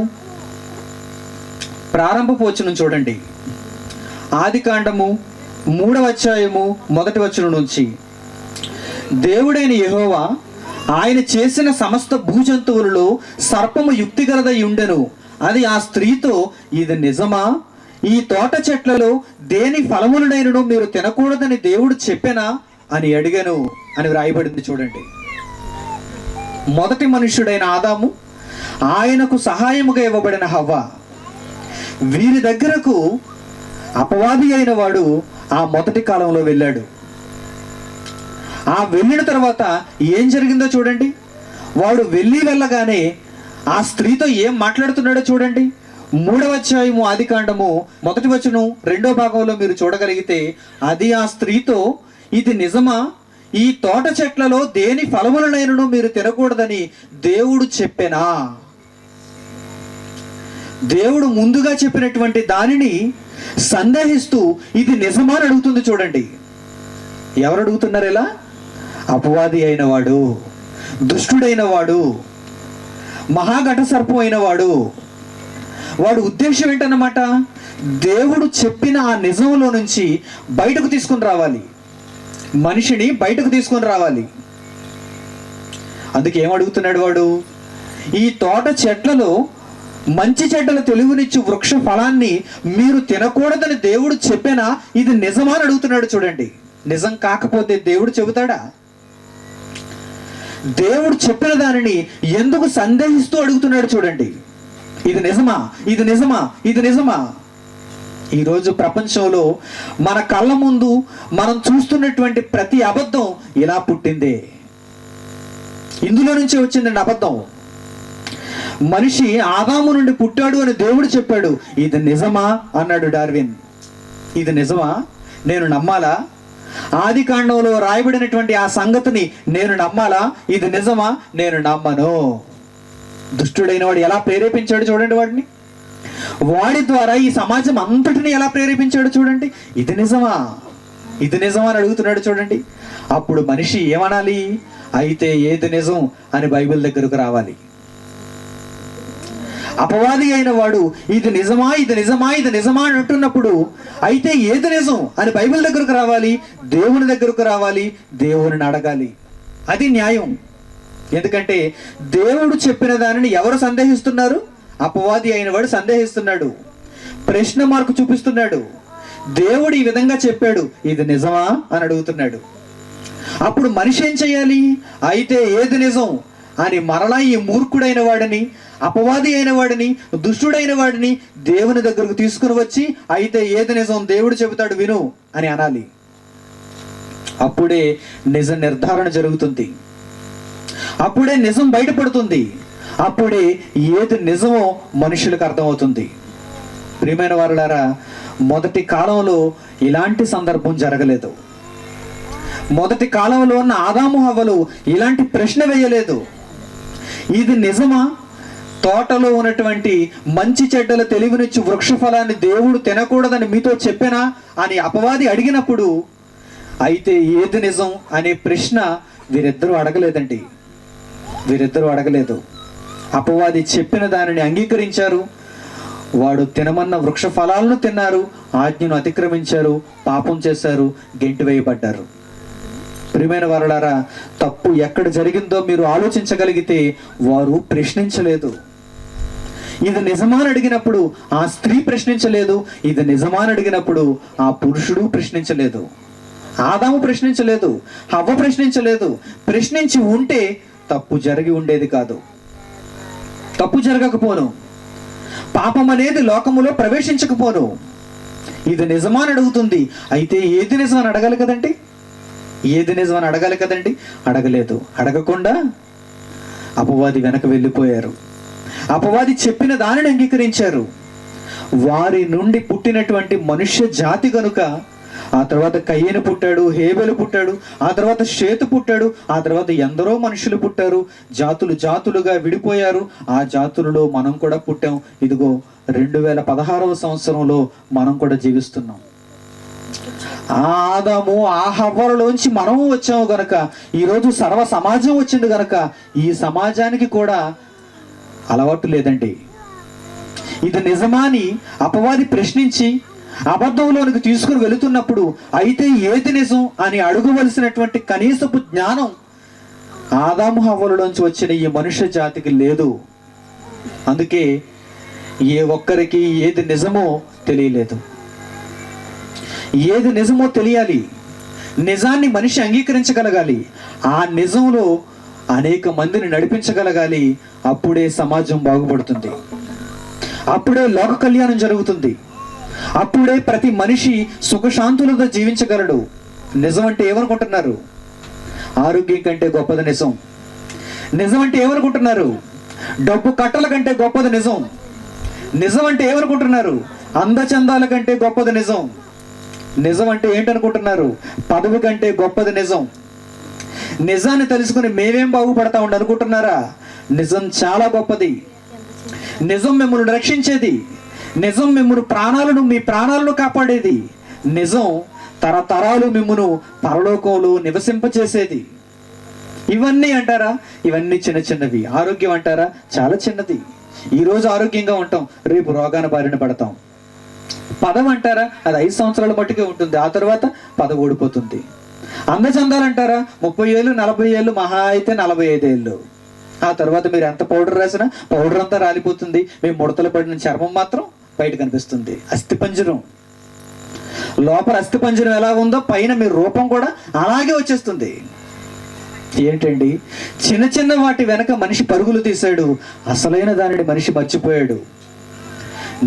A: ప్రారంభపు వచనం చూడండి. ఆదికాండము 3వ అధ్యాయము 1వ వచనం నుంచి, దేవుడైన యెహోవా ఆయన చేసిన సమస్త భూజంతువులలో సర్పము యుక్తిగలదై ఉండెను. అది ఆ స్త్రీతో, ఇది నిజమా? ఈ తోట చెట్లలో దేని ఫలములనైనను మీరు తినకూడదని దేవుడు చెప్పెనా అని అడిగాను అని వ్రాయబడింది. చూడండి, మొదటి మనుష్యుడైన ఆదాము, ఆయనకు సహాయముగా ఇవ్వబడిన హవ్వ, వీరి దగ్గరకు అపవాది అయిన వాడు ఆ మొదటి కాలంలో వెళ్ళాడు. ఆ వెళ్ళిన తర్వాత ఏం జరిగిందో చూడండి. వాడు వెళ్ళగానే ఆ స్త్రీతో ఏం మాట్లాడుతున్నాడో చూడండి. 3వ అధ్యాయము ఆదికాండము 1వ వచనం 2వ భాగంలో మీరు చూడగలిగితే, అది ఆ స్త్రీతో, ఇది నిజమా? ఈ తోట చెట్లలో దేని ఫలములనైనను మీరు తినకూడదని దేవుడు చెప్పెనా? దేవుడు ముందుగా చెప్పినటువంటి దానిని సందేహిస్తూ ఇది నిజమా అని అడుగుతుంది. చూడండి, ఎవరు అడుగుతున్నారు ఇలా? అపవాది అయిన వాడు, దుష్టుడైన వాడు, మహాఘట సర్పం అయిన వాడు. వాడు ఉద్దేశం ఏంటన్నమాట? దేవుడు చెప్పిన ఆ నిజంలో నుంచి బయటకు తీసుకుని రావాలి, మనిషిని బయటకు తీసుకొని రావాలి. అందుకే ఏమడుగుతున్నాడు వాడు? ఈ తోట చెట్లలో మంచి చెడ్డల తెలివినిచ్చు వృక్ష ఫలాన్ని మీరు తినకూడదని దేవుడు చెప్పినా ఇది నిజమా అని అడుగుతున్నాడు. చూడండి, నిజం కాకపోతే దేవుడు చెబుతాడా? దేవుడు చెప్పిన దానిని ఎందుకు సందేహిస్తూ అడుగుతున్నాడు? చూడండి, ఇది నిజమా? ఇది నిజమా? ఇది నిజమా? ఈరోజు ప్రపంచంలో మన కళ్ళ ముందు మనం చూస్తున్నటువంటి ప్రతి అబద్ధం ఇలా పుట్టిందే. ఇందులో నుంచే వచ్చిందండి అబద్ధం. మనిషి ఆదాము నుండి పుట్టాడు అని దేవుడు చెప్పాడు. ఇది నిజమా అన్నాడు డార్విన్. ఇది నిజమా? నేను నమ్మాలా? ఆదికాండంలో రాయబడినటువంటి ఆ సంగతిని నేను నమ్మాలా? ఇది నిజమా? నేను నమ్మను. దుష్టుడైన వాడు ఎలా ప్రేరేపించాడు చూడండి వాడిని. వాడి ద్వారా ఈ సమాజం అంతటిని ఎలా ప్రేరేపించాడు చూడండి. ఇది నిజమా, ఇది నిజమా అని అడుగుతున్నాడు చూడండి. అప్పుడు మనిషి ఏమనాలి? అయితే ఏది నిజం అని బైబిల్ దగ్గరకు రావాలి. అపవాది అయిన వాడు ఇది నిజమా, ఇది నిజమా, ఇది నిజమా అని అంటున్నప్పుడు అయితే ఏది నిజం అని బైబిల్ దగ్గరకు రావాలి, దేవుని దగ్గరకు రావాలి, దేవుని అడగాలి. అది న్యాయం. ఎందుకంటే దేవుడు చెప్పిన దానిని ఎవరు సందేహిస్తున్నారు? అపవాది అయిన వాడు సందేహిస్తున్నాడు, ప్రశ్న మార్కు చూపిస్తున్నాడు. దేవుడు ఈ విధంగా చెప్పాడు, ఇది నిజమా అని అడుగుతున్నాడు. అప్పుడు మనిషి ఏం చేయాలి? అయితే ఏది నిజం అని మరలా ఈ మూర్ఖుడైన వాడిని, అపవాది అయిన వాడిని, దుష్టుడైన వాడిని దేవుని దగ్గరకు తీసుకుని వచ్చి అయితే ఏది నిజం దేవుడు చెబుతాడు విను అని అనాలి. అప్పుడే నిజ నిర్ధారణ జరుగుతుంది, అప్పుడే నిజం బయటపడుతుంది, అప్పుడే ఏది నిజమో మనుషులకు అర్థమవుతుంది. ప్రియమైన వారులారా, మొదటి కాలంలో ఇలాంటి సందర్భం జరగలేదు. మొదటి కాలంలో ఉన్న ఆదాము హవ్వలు ఇలాంటి ప్రశ్న వేయలేదు, ఇది నిజమా? తోటలో ఉన్నటువంటి మంచి చెడ్డల తెలివినిచ్చి వృక్ష ఫలాన్ని దేవుడు తినకూడదని మీతో చెప్పానా అని అపవాది అడిగినప్పుడు అయితే ఏది నిజం అనే ప్రశ్న వీరిద్దరూ అడగలేదండి. వీరిద్దరూ అడగలేదు. అపవాది చెప్పిన దానిని అంగీకరించారు. వాడు తినమన్న వృక్ష ఫలాలను తిన్నారు, ఆజ్ఞను అతిక్రమించారు, పాపం చేశారు, గెంటి వేయబడ్డారు. ప్రియమైన వారలారా, తప్పు ఎక్కడ జరిగిందో మీరు ఆలోచించగలిగితే వారు ప్రశ్నించలేదు. ఇది నిజమా అని అడిగినప్పుడు ఆ స్త్రీ ప్రశ్నించలేదు, ఇది నిజమా అని అడిగినప్పుడు ఆ పురుషుడు ప్రశ్నించలేదు. ఆదాము ప్రశ్నించలేదు, హవ్వ ప్రశ్నించలేదు. ప్రశ్నించి ఉంటే తప్పు జరిగి ఉండేది కాదు, తప్పు జరగకపోను, పాపం అనేది లోకములో ప్రవేశించకపోను. ఇది నిజమా అని అడుగుతుంది, అయితే ఏది నిజం అని అడగాలి కదండి, ఏది నిజం అని అడగాలి కదండి. అడగలేదు. అడగకుండా అపవాది వెనక వెళ్ళిపోయారు. అపవాది చెప్పిన దానిని అంగీకరించారు. వారి నుండి పుట్టినటువంటి మనుష్య జాతి కనుక ఆ తర్వాత కయ్యను పుట్టాడు, హేబెలు పుట్టాడు, ఆ తర్వాత షేతు పుట్టాడు, ఆ తర్వాత ఎందరో మనుషులు పుట్టారు, జాతులు జాతులుగా విడిపోయారు. ఆ జాతులలో మనం కూడా పుట్టాం. ఇదిగో 2016వ సంవత్సరంలో మనం కూడా జీవిస్తున్నాం. ఆ ఆదాము ఆ హవ్వలలోంచి మనము వచ్చాము గనక ఈరోజు సర్వ సమాజం వచ్చింది గనక ఈ సమాజానికి కూడా అలవాటు లేదండి. ఇది నిజమా అని అపవాది ప్రశ్నించి అబద్ధంలోనికి తీసుకుని వెళుతున్నప్పుడు అయితే ఏది నిజం అని అడగవలసినటువంటి కనీసపు జ్ఞానం ఆదాము హవ్వలలోంచి వచ్చిన ఈ మనుష్య జాతికి లేదు. అందుకే ఏ ఒక్కరికి ఏది నిజమో తెలియలేదు. ఏది నిజమో తెలియాలి, నిజాన్ని మనిషి అంగీకరించగలగాలి, ఆ నిజంలో అనేక మందిని నడిపించగలగాలి. అప్పుడే సమాజం బాగుపడుతుంది, అప్పుడే లోక కళ్యాణం జరుగుతుంది, అప్పుడే ప్రతి మనిషి సుఖశాంతులతో జీవించగలడు. నిజం అంటే ఏమనుకుంటున్నారు? ఆరోగ్యం కంటే గొప్పది నిజం. నిజం అంటే ఏమనుకుంటున్నారు? డబ్బు కట్టల కంటే గొప్పది నిజం. నిజం అంటే ఏమనుకుంటున్నారు? అందచందాల కంటే గొప్పది నిజం. నిజం అంటే ఏంటనుకుంటున్నారు? పదవి కంటే గొప్పది నిజం. నిజాన్ని తెలుసుకుని మేమేం బాగుపడతా ఉండి అనుకుంటున్నారా? నిజం చాలా గొప్పది. నిజం మిమ్మల్ని రక్షించేది. నిజం మిమ్మల్ని మీ ప్రాణాలను కాపాడేది. నిజం తరతరాలు మిమ్మును పరలోకంలో నివసింపచేసేది. ఇవన్నీ అంటారా? ఇవన్నీ చిన్న చిన్నవి. ఆరోగ్యం అంటారా? చాలా చిన్నది. ఈరోజు ఆరోగ్యంగా ఉంటాం, రేపు రోగాన బారిన పడతాం. పదవి అంటారా? అది 5 సంవత్సరాల మట్టుకే ఉంటుంది, ఆ తర్వాత పదవి ఓడిపోతుంది. అందచందాలంటారా? 30 ఏళ్ళు, 40 ఏళ్ళు, మహా అయితే 45 ఏళ్ళు. ఆ తర్వాత మీరు ఎంత పౌడర్ రాసినా పౌడర్ అంతా రాలిపోతుంది. మేము ముడతలు పడిన చర్మం మాత్రం బయట కనిపిస్తుంది. అస్థిపంజరం లోపల అస్థిపంజరం ఎలా ఉందో పైన మీ రూపం కూడా అలాగే వచ్చేస్తుంది. ఏంటండి? చిన్న చిన్న వాటి వెనక మనిషి పరుగులు తీశాడు, అసలైన దానిని మనిషి మర్చిపోయాడు.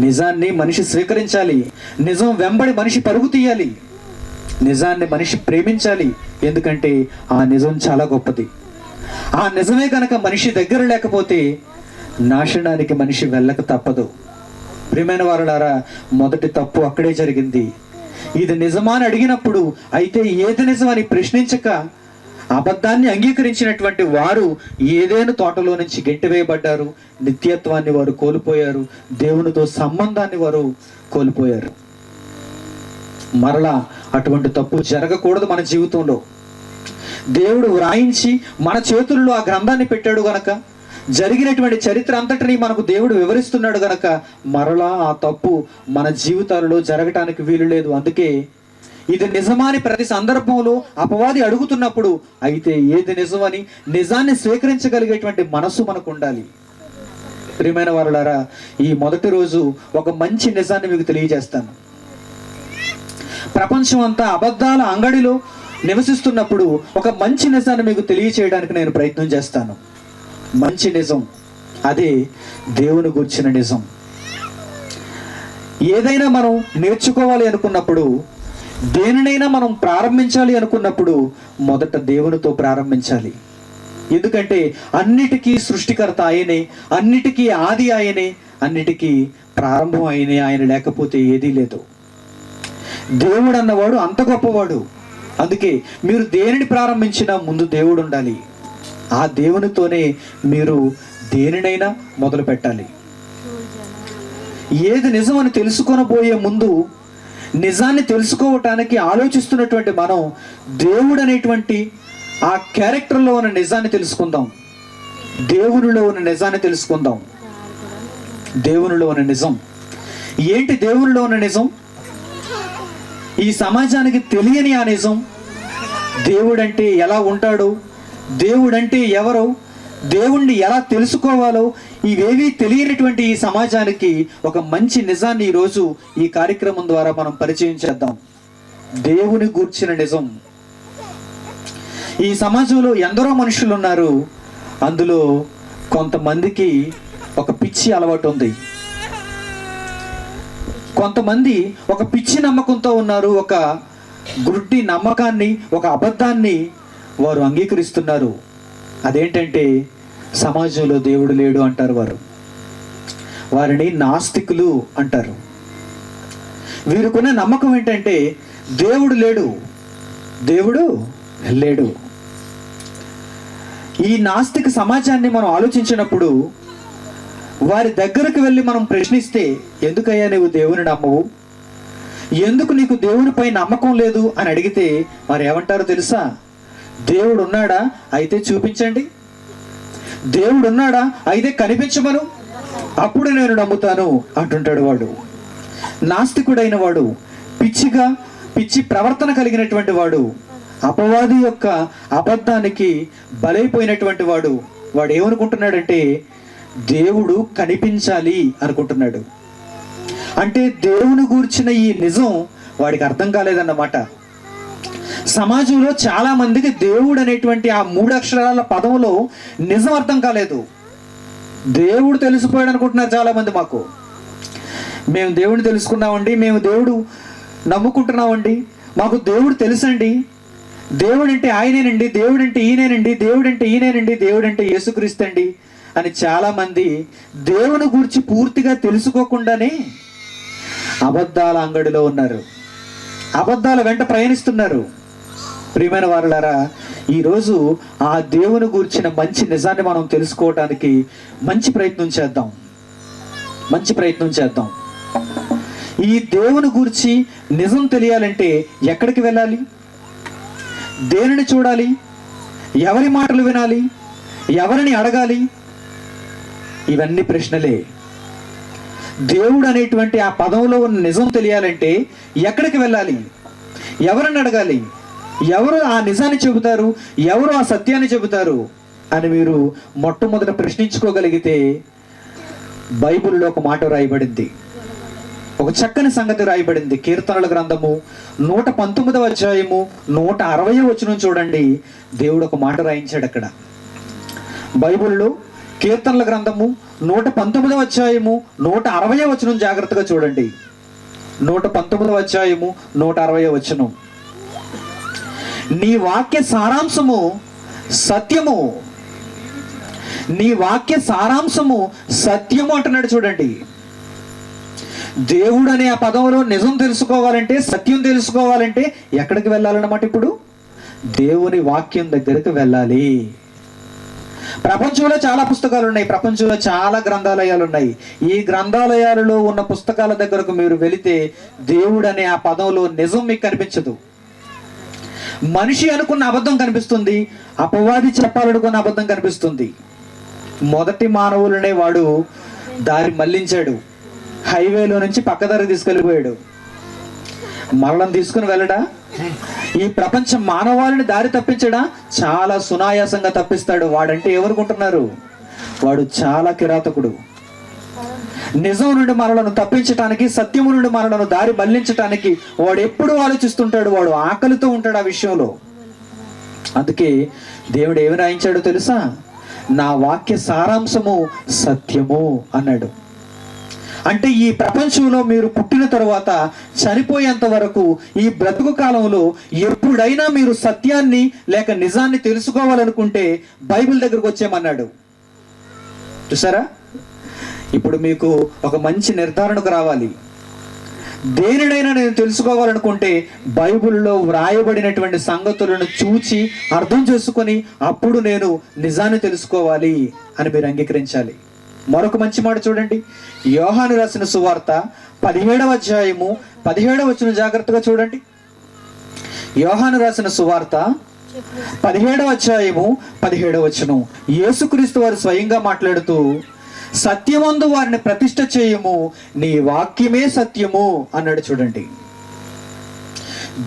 A: నిజాన్ని మనిషి స్వీకరించాలి, నిజం వెంబడి మనిషి పరుగు తీయాలి, నిజాన్ని మనిషి ప్రేమించాలి. ఎందుకంటే ఆ నిజం చాలా గొప్పది. ఆ నిజమే కనుక మనిషి దగ్గర లేకపోతే నాశనానికి మనిషి వెళ్ళక తప్పదు. ప్రియమైన వారులారా, మొదటి తప్పు అక్కడే జరిగింది. ఇది నిజమా అని అడిగినప్పుడు అయితే ఏది నిజమని ప్రశ్నించక అబద్ధాన్ని అంగీకరించినటువంటి వారు ఏదైనా తోటలో నుంచి గెంటివేయబడ్డారు, నిత్యత్వాన్ని వారు కోల్పోయారు, దేవునితో సంబంధాన్ని వారు కోల్పోయారు. మరలా అటువంటి తప్పు జరగకూడదు మన జీవితంలో. దేవుడు వ్రాయించి మన చేతుల్లో ఆ గ్రంథాన్ని పెట్టాడు గనక, జరిగినటువంటి చరిత్ర అంతటిని మనకు దేవుడు వివరిస్తున్నాడు గనక మరలా ఆ తప్పు మన జీవితాలలో జరగటానికి వీలు లేదు. అందుకే ఇది నిజమని ప్రతి సందర్భంలో అపవాది అడుగుతున్నప్పుడు అయితే ఏది నిజమని నిజాన్ని స్వీకరించగలిగేటువంటి మనస్సు మనకు ఉండాలి. ప్రియమైన వారులారా, ఈ మొదటి రోజు ఒక మంచి నిజాన్ని మీకు తెలియజేస్తాను. ప్రపంచం అంతా అబద్ధాల అంగడిలో నివసిస్తున్నప్పుడు ఒక మంచి నిజాన్ని మీకు తెలియచేయడానికి నేను ప్రయత్నం చేస్తాను. మంచి నిజం, అదే దేవుని గురించిన నిజం. ఏదైనా మనం నేర్చుకోవాలి అనుకున్నప్పుడు, దేనినైనా మనం ప్రారంభించాలి అనుకున్నప్పుడు మొదట దేవునితో ప్రారంభించాలి. ఎందుకంటే అన్నిటికీ సృష్టికర్త ఆయనే, అన్నిటికీ ఆది ఆయనే, అన్నిటికీ ప్రారంభం ఆయనే. ఆయన లేకపోతే ఏదీ లేదు. దేవుడు అన్నవాడు అంత గొప్పవాడు. అందుకే మీరు దేనిని ప్రారంభించినా ముందు దేవుడు ఉండాలి. ఆ దేవునితోనే మీరు దేనినైనా మొదలు పెట్టాలి. ఏది నిజం అని తెలుసుకొనబోయే ముందు నిజాన్ని తెలుసుకోవటానికి ఆలోచిస్తున్నటువంటి మనం దేవుడు అనేటువంటి ఆ క్యారెక్టర్లో ఉన్న నిజాన్ని తెలుసుకుందాం. దేవునిలో ఉన్న నిజాన్ని తెలుసుకుందాం. దేవునిలో ఉన్న నిజం ఏంటి? దేవునిలో ఉన్న నిజం ఈ సమాజానికి తెలియని ఆ నిజం. దేవుడంటే ఎలా ఉంటాడో, దేవుడంటే ఎవరో, దేవుణ్ణి ఎలా తెలుసుకోవాలో ఇవేవీ తెలియనటువంటి ఈ సమాజానికి ఒక మంచి నిజాన్ని ఈరోజు ఈ కార్యక్రమం ద్వారా మనం పరిచయం చేద్దాం. దేవుని గూర్చిన నిజం. ఈ సమాజంలో ఎందరో మనుషులు ఉన్నారు. అందులో కొంతమందికి ఒక పిచ్చి అలవాటు ఉంది. కొంతమంది ఒక పిచ్చి నమ్మకంతో ఉన్నారు. ఒక గుడ్డి నమ్మకాన్ని, ఒక అబద్ధాన్ని వారు అంగీకరిస్తున్నారు. అదేంటంటే సమాజంలో దేవుడు లేడు అంటారు. వారిని నాస్తికులు అంటారు. వీరికున్న నమ్మకం ఏంటంటే దేవుడు లేడు, దేవుడు లేడు. ఈ నాస్తిక సమాజాన్ని మనం ఆలోచించినప్పుడు వారి దగ్గరకు వెళ్ళి మనం ప్రశ్నిస్తే, ఎందుకయ్యా నీవు దేవుని నమ్మవు, ఎందుకు నీకు దేవునిపై నమ్మకం లేదు అని అడిగితే వారు ఏమంటారో తెలుసా? దేవుడు ఉన్నాడా? అయితే చూపించండి. దేవుడు ఉన్నాడా? అయితే కనిపించమను, అప్పుడు నేను నమ్ముతాను అంటుంటాడు వాడు. నాస్తికుడైన వాడు, పిచ్చి ప్రవర్తన కలిగినటువంటి వాడు, అపవాది యొక్క అబద్ధానికి బలైపోయినటువంటి వాడు ఏమనుకుంటున్నాడంటే దేవుడు కనిపించాలి అనుకుంటున్నాడు. అంటే దేవుని గూర్చిన ఈ నిజం వాడికి అర్థం కాలేదన్నమాట. సమాజంలో చాలా మందికి దేవుడు అనేటువంటి ఆ 3 అక్షరాల పదంలో నిజం అర్థం కాలేదు. దేవుడు తెలిసిపోయాడు అనుకుంటున్నారు చాలా మంది. మేము దేవుడిని తెలుసుకున్నామండి, మేము దేవుడు నమ్ముకుంటున్నామండి, మాకు దేవుడు తెలుసండి, దేవుడంటే ఆయనేనండి, దేవుడంటే ఈయనేనండి, దేవుడంటే ఈయనేనండి, దేవుడంటే యేసుక్రీస్తు అండి అని చాలా మంది దేవుని గురించి పూర్తిగా తెలుసుకోకుండానే అబద్ధాల అంగడిలో ఉన్నారు, అబద్ధాల వెంట ప్రయాణిస్తున్నారు. ప్రియమైన వారులారా, ఈరోజు ఆ దేవుని గురించిన మంచి నిజాన్ని మనం తెలుసుకోవటానికి మంచి ప్రయత్నం చేద్దాం. ఈ దేవుని గురించి నిజం తెలియాలంటే ఎక్కడికి వెళ్ళాలి? దేనిని చూడాలి? ఎవరి మాటలు వినాలి? ఎవరిని అడగాలి? ఇవన్నీ ప్రశ్నలే. దేవుడు అనేటువంటి ఆ పదంలో ఉన్న నిజం తెలియాలంటే ఎక్కడికి వెళ్ళాలి? ఎవరిని అడగాలి? ఎవరు ఆ నిజాన్ని చెబుతారు? ఎవరు ఆ సత్యాన్ని చెబుతారు అని మీరు మొట్టమొదట ప్రశ్నించుకోగలిగితే బైబిల్లో ఒక మాట రాయబడింది, ఒక చక్కని సంగతి రాయబడింది. కీర్తనల గ్రంథము 119వ అధ్యాయము 160వ వచనం చూడండి. దేవుడు ఒక మాట రాయించాడు అక్కడ. బైబిల్లో కీర్తనల గ్రంథము 119వ అధ్యాయము 160వ వచనం జాగ్రత్తగా చూడండి. 119వ అధ్యాయము 160వ వచనం. నీ వాక్య సారాంశము సత్యము, నీ వాక్య సారాంశము సత్యము అంటున్నాడు చూడండి. దేవుడు అనే ఆ పదంలో నిజం తెలుసుకోవాలంటే, సత్యం తెలుసుకోవాలంటే ఎక్కడికి వెళ్ళాలన్నమాట? ఇప్పుడు దేవుని వాక్యం దగ్గరకు వెళ్ళాలి. ప్రపంచంలో చాలా పుస్తకాలు ఉన్నాయి, ప్రపంచంలో చాలా గ్రంథాలయాలు ఉన్నాయి. ఈ గ్రంథాలయాలలో ఉన్న పుస్తకాల దగ్గరకు మీరు వెళితే దేవుడు అనే ఆ పదంలో నిజం మీకు కనిపించదు. మనిషి అనుకున్న అబద్ధం కనిపిస్తుంది, అపవాది చెప్పాలనుకున్న అబద్ధం కనిపిస్తుంది. మొదటి మానవులనే వాడు దారి మళ్లించాడు, హైవేలో నుంచి పక్కదారి తీసుకెళ్ళిపోయాడు. మరణం తీసుకుని వెళ్ళడా? ఈ ప్రపంచ మానవాళిని దారి తప్పించడా? చాలా సునాయాసంగా తప్పిస్తాడు. వాడంటే ఎవరుకుంటున్నారు? వాడు చాలా కిరాతకుడు. నిజం నుండి మనలను తప్పించటానికి, సత్యము నుండి మనలను దారి మళ్లించటానికి వాడు ఎప్పుడు ఆలోచిస్తుంటాడు. వాడు ఆకలితో ఉంటాడు ఆ విషయంలో. అందుకే దేవుడు ఏమి రాయించాడో తెలుసా? నా వాక్య సారాంశము సత్యము అన్నాడు. అంటే ఈ ప్రపంచంలో మీరు పుట్టిన తరువాత చనిపోయేంత వరకు ఈ బ్రతుకు కాలంలో ఎప్పుడైనా మీరు సత్యాన్ని లేక నిజాన్ని తెలుసుకోవాలనుకుంటే బైబిల్ దగ్గరకు వచ్చేయమన్నాడు. చూసారా? ఇప్పుడు మీకు ఒక మంచి నిర్ధారణకు రావాలి. దేనినైనా నేను తెలుసుకోవాలనుకుంటే బైబిల్లో వ్రాయబడినటువంటి సంగతులను చూచి అర్థం చేసుకొని అప్పుడు నేను నిజాన్ని తెలుసుకోవాలి అని మీరు అంగీకరించాలి. మరొక మంచి మాట చూడండి. యోహాను రాసిన సువార్త 17వ అధ్యాయము 17వ వచనం జాగ్రత్తగా చూడండి. యోహాను రాసిన సువార్త 17వ అధ్యాయము 17వ వచనం. యేసుక్రీస్తు వారు స్వయంగా మాట్లాడుతూ, సత్యమందు వారిని ప్రతిష్ఠ చేయము, నీ వాక్యమే సత్యము అన్నాడు. చూడండి,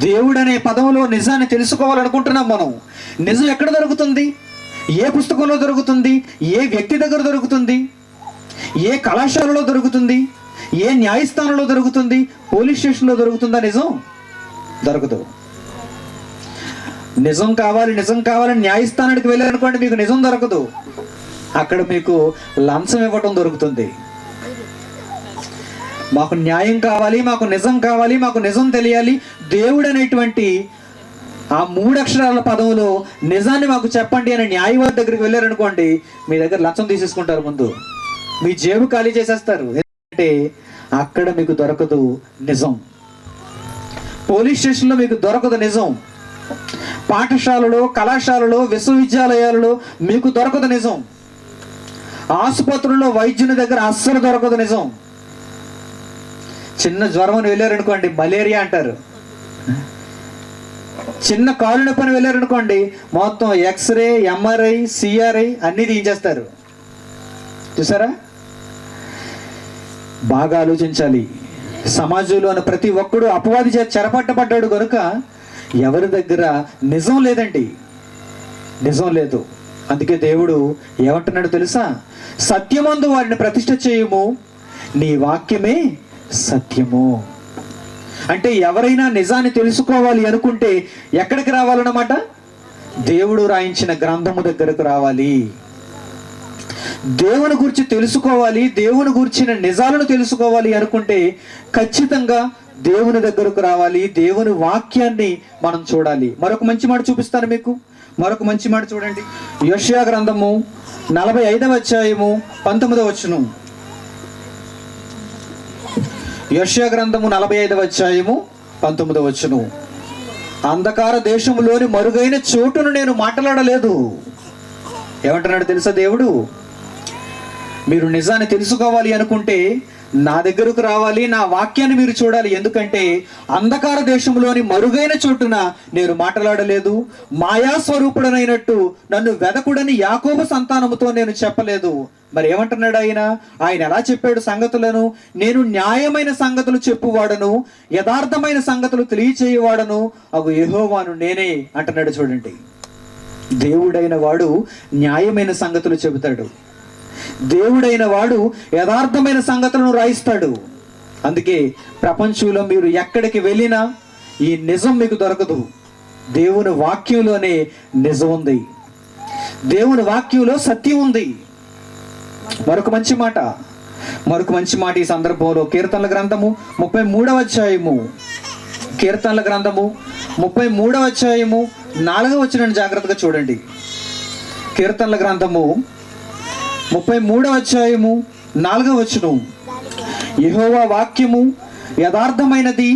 A: దేవుడు అనే పదంలో నిజాన్ని తెలుసుకోవాలనుకుంటున్నాం మనం. నిజం ఎక్కడ దొరుకుతుంది? ఏ పుస్తకంలో దొరుకుతుంది? ఏ వ్యక్తి దగ్గర దొరుకుతుంది? ఏ కళాశాలలో దొరుకుతుంది? ఏ న్యాయస్థానంలో దొరుకుతుంది? పోలీస్ స్టేషన్లో దొరుకుతుందా? నిజం దొరకదు. నిజం కావాలి, నిజం కావాలని న్యాయస్థానానికి వెళ్ళారనుకోండి, మీకు నిజం దొరకదు. అక్కడ మీకు లంచం ఇవ్వటం దొరుకుతుంది. మాకు న్యాయం కావాలి, మాకు నిజం కావాలి, మాకు నిజం తెలియాలి, దేవుడు అనేటువంటి ఆ 3 అక్షరాల పదంలో నిజాన్ని మాకు చెప్పండి అని న్యాయవాది దగ్గరికి వెళ్ళారనుకోండి, మీ దగ్గర లంచం తీసేసుకుంటారు. ముందు మీ జేబు ఖాళీ చేసేస్తారు. ఎందుకంటే అక్కడ మీకు దొరకదు నిజం. పోలీస్ స్టేషన్లో మీకు దొరకదు నిజం. పాఠశాలలో, కళాశాలలో, విశ్వవిద్యాలయాలలో మీకు దొరకదు నిజం. ఆసుపత్రుల్లో వైద్యుని దగ్గర అస్సలు దొరకదు నిజం. చిన్న జ్వరం అని వెళ్ళారనుకోండి, మలేరియా అంటారు. చిన్న కాలు నొప్పని వెళ్ళారనుకోండి, మొత్తం ఎక్స్రే, ఎంఆర్ఐ, సిఆర్ఐ అన్నీ తీయించేస్తారు. చూసారా? బాగా ఆలోచించాలి. సమాజంలో ప్రతి ఒక్కడు అపవాది చేత చెరపట్టబడ్డాడు కనుక ఎవరి దగ్గర నిజం లేదండి, నిజం లేదు. అందుకే దేవుడు ఏమంటున్నాడు తెలుసా? సత్యమందు వారిని ప్రతిష్ఠ చేయము, నీ వాక్యమే సత్యము. అంటే ఎవరైనా నిజాన్ని తెలుసుకోవాలి అనుకుంటే ఎక్కడికి రావాలన్నమాట? దేవుడు రాయించిన గ్రంథము దగ్గరకు రావాలి. దేవుని గురించి తెలుసుకోవాలి, దేవుని గురించిన నిజాలను తెలుసుకోవాలి అనుకుంటే ఖచ్చితంగా దేవుని దగ్గరకు రావాలి. దేవుని వాక్యాన్ని మనం చూడాలి. మరొక మంచి మాట చూపిస్తాను మీకు. మరొక మంచి మాట చూడండి. యెషయా గ్రంథము 45వ అధ్యాయము 19వ వచనం. యెషయా గ్రంథము 45వ అధ్యాయము 19వ వచనం. అంధకార దేశములోని మరుగైన చోటును నేను మాట్లాడలేదు. ఏమంటున్నాడు తెలుసా దేవుడు? మీరు నిజాన్ని తెలుసుకోవాలి అనుకుంటే నా దగ్గరకు రావాలి, నా వాక్యాన్ని మీరు చూడాలి. ఎందుకంటే అంధకార దేశంలోని మరుగైన చోటున నేను మాట్లాడలేదు. మాయా స్వరూపుడనైనట్టు నన్ను వెదకుడని యాకోబు సంతానముతో నేను చెప్పలేదు. మరి ఏమంటున్నాడు ఆయన? ఆయన ఎలా చెప్పాడు సంగతులను? నేను న్యాయమైన సంగతులు చెప్పువాడను, యథార్థమైన సంగతులు తెలియచేయవాడను అగు యెహోవాను నేనే అంటున్నాడు. చూడండి, దేవుడైన వాడు న్యాయమైన సంగతులు చెబుతాడు. దేవుడైన వాడు యథార్థమైన సంగతులను రాయిస్తాడు. అందుకే ప్రపంచంలో మీరు ఎక్కడికి వెళ్ళినా ఈ నిజం మీకు దొరకదు. దేవుని వాక్యంలోనే నిజం ఉంది, దేవుని వాక్యంలో సత్యం ఉంది. మరొక మంచి మాట ఈ సందర్భంలో కీర్తనల గ్రంథము 33వ అధ్యాయము, కీర్తనల గ్రంథము 33వ అధ్యాయము 4వ వచనాన్ని జాగ్రత్తగా చూడండి. కీర్తనల గ్రంథము 33వ అధ్యాయము 4వ వచనం. యెహోవా వాక్యము యథార్థమైనది,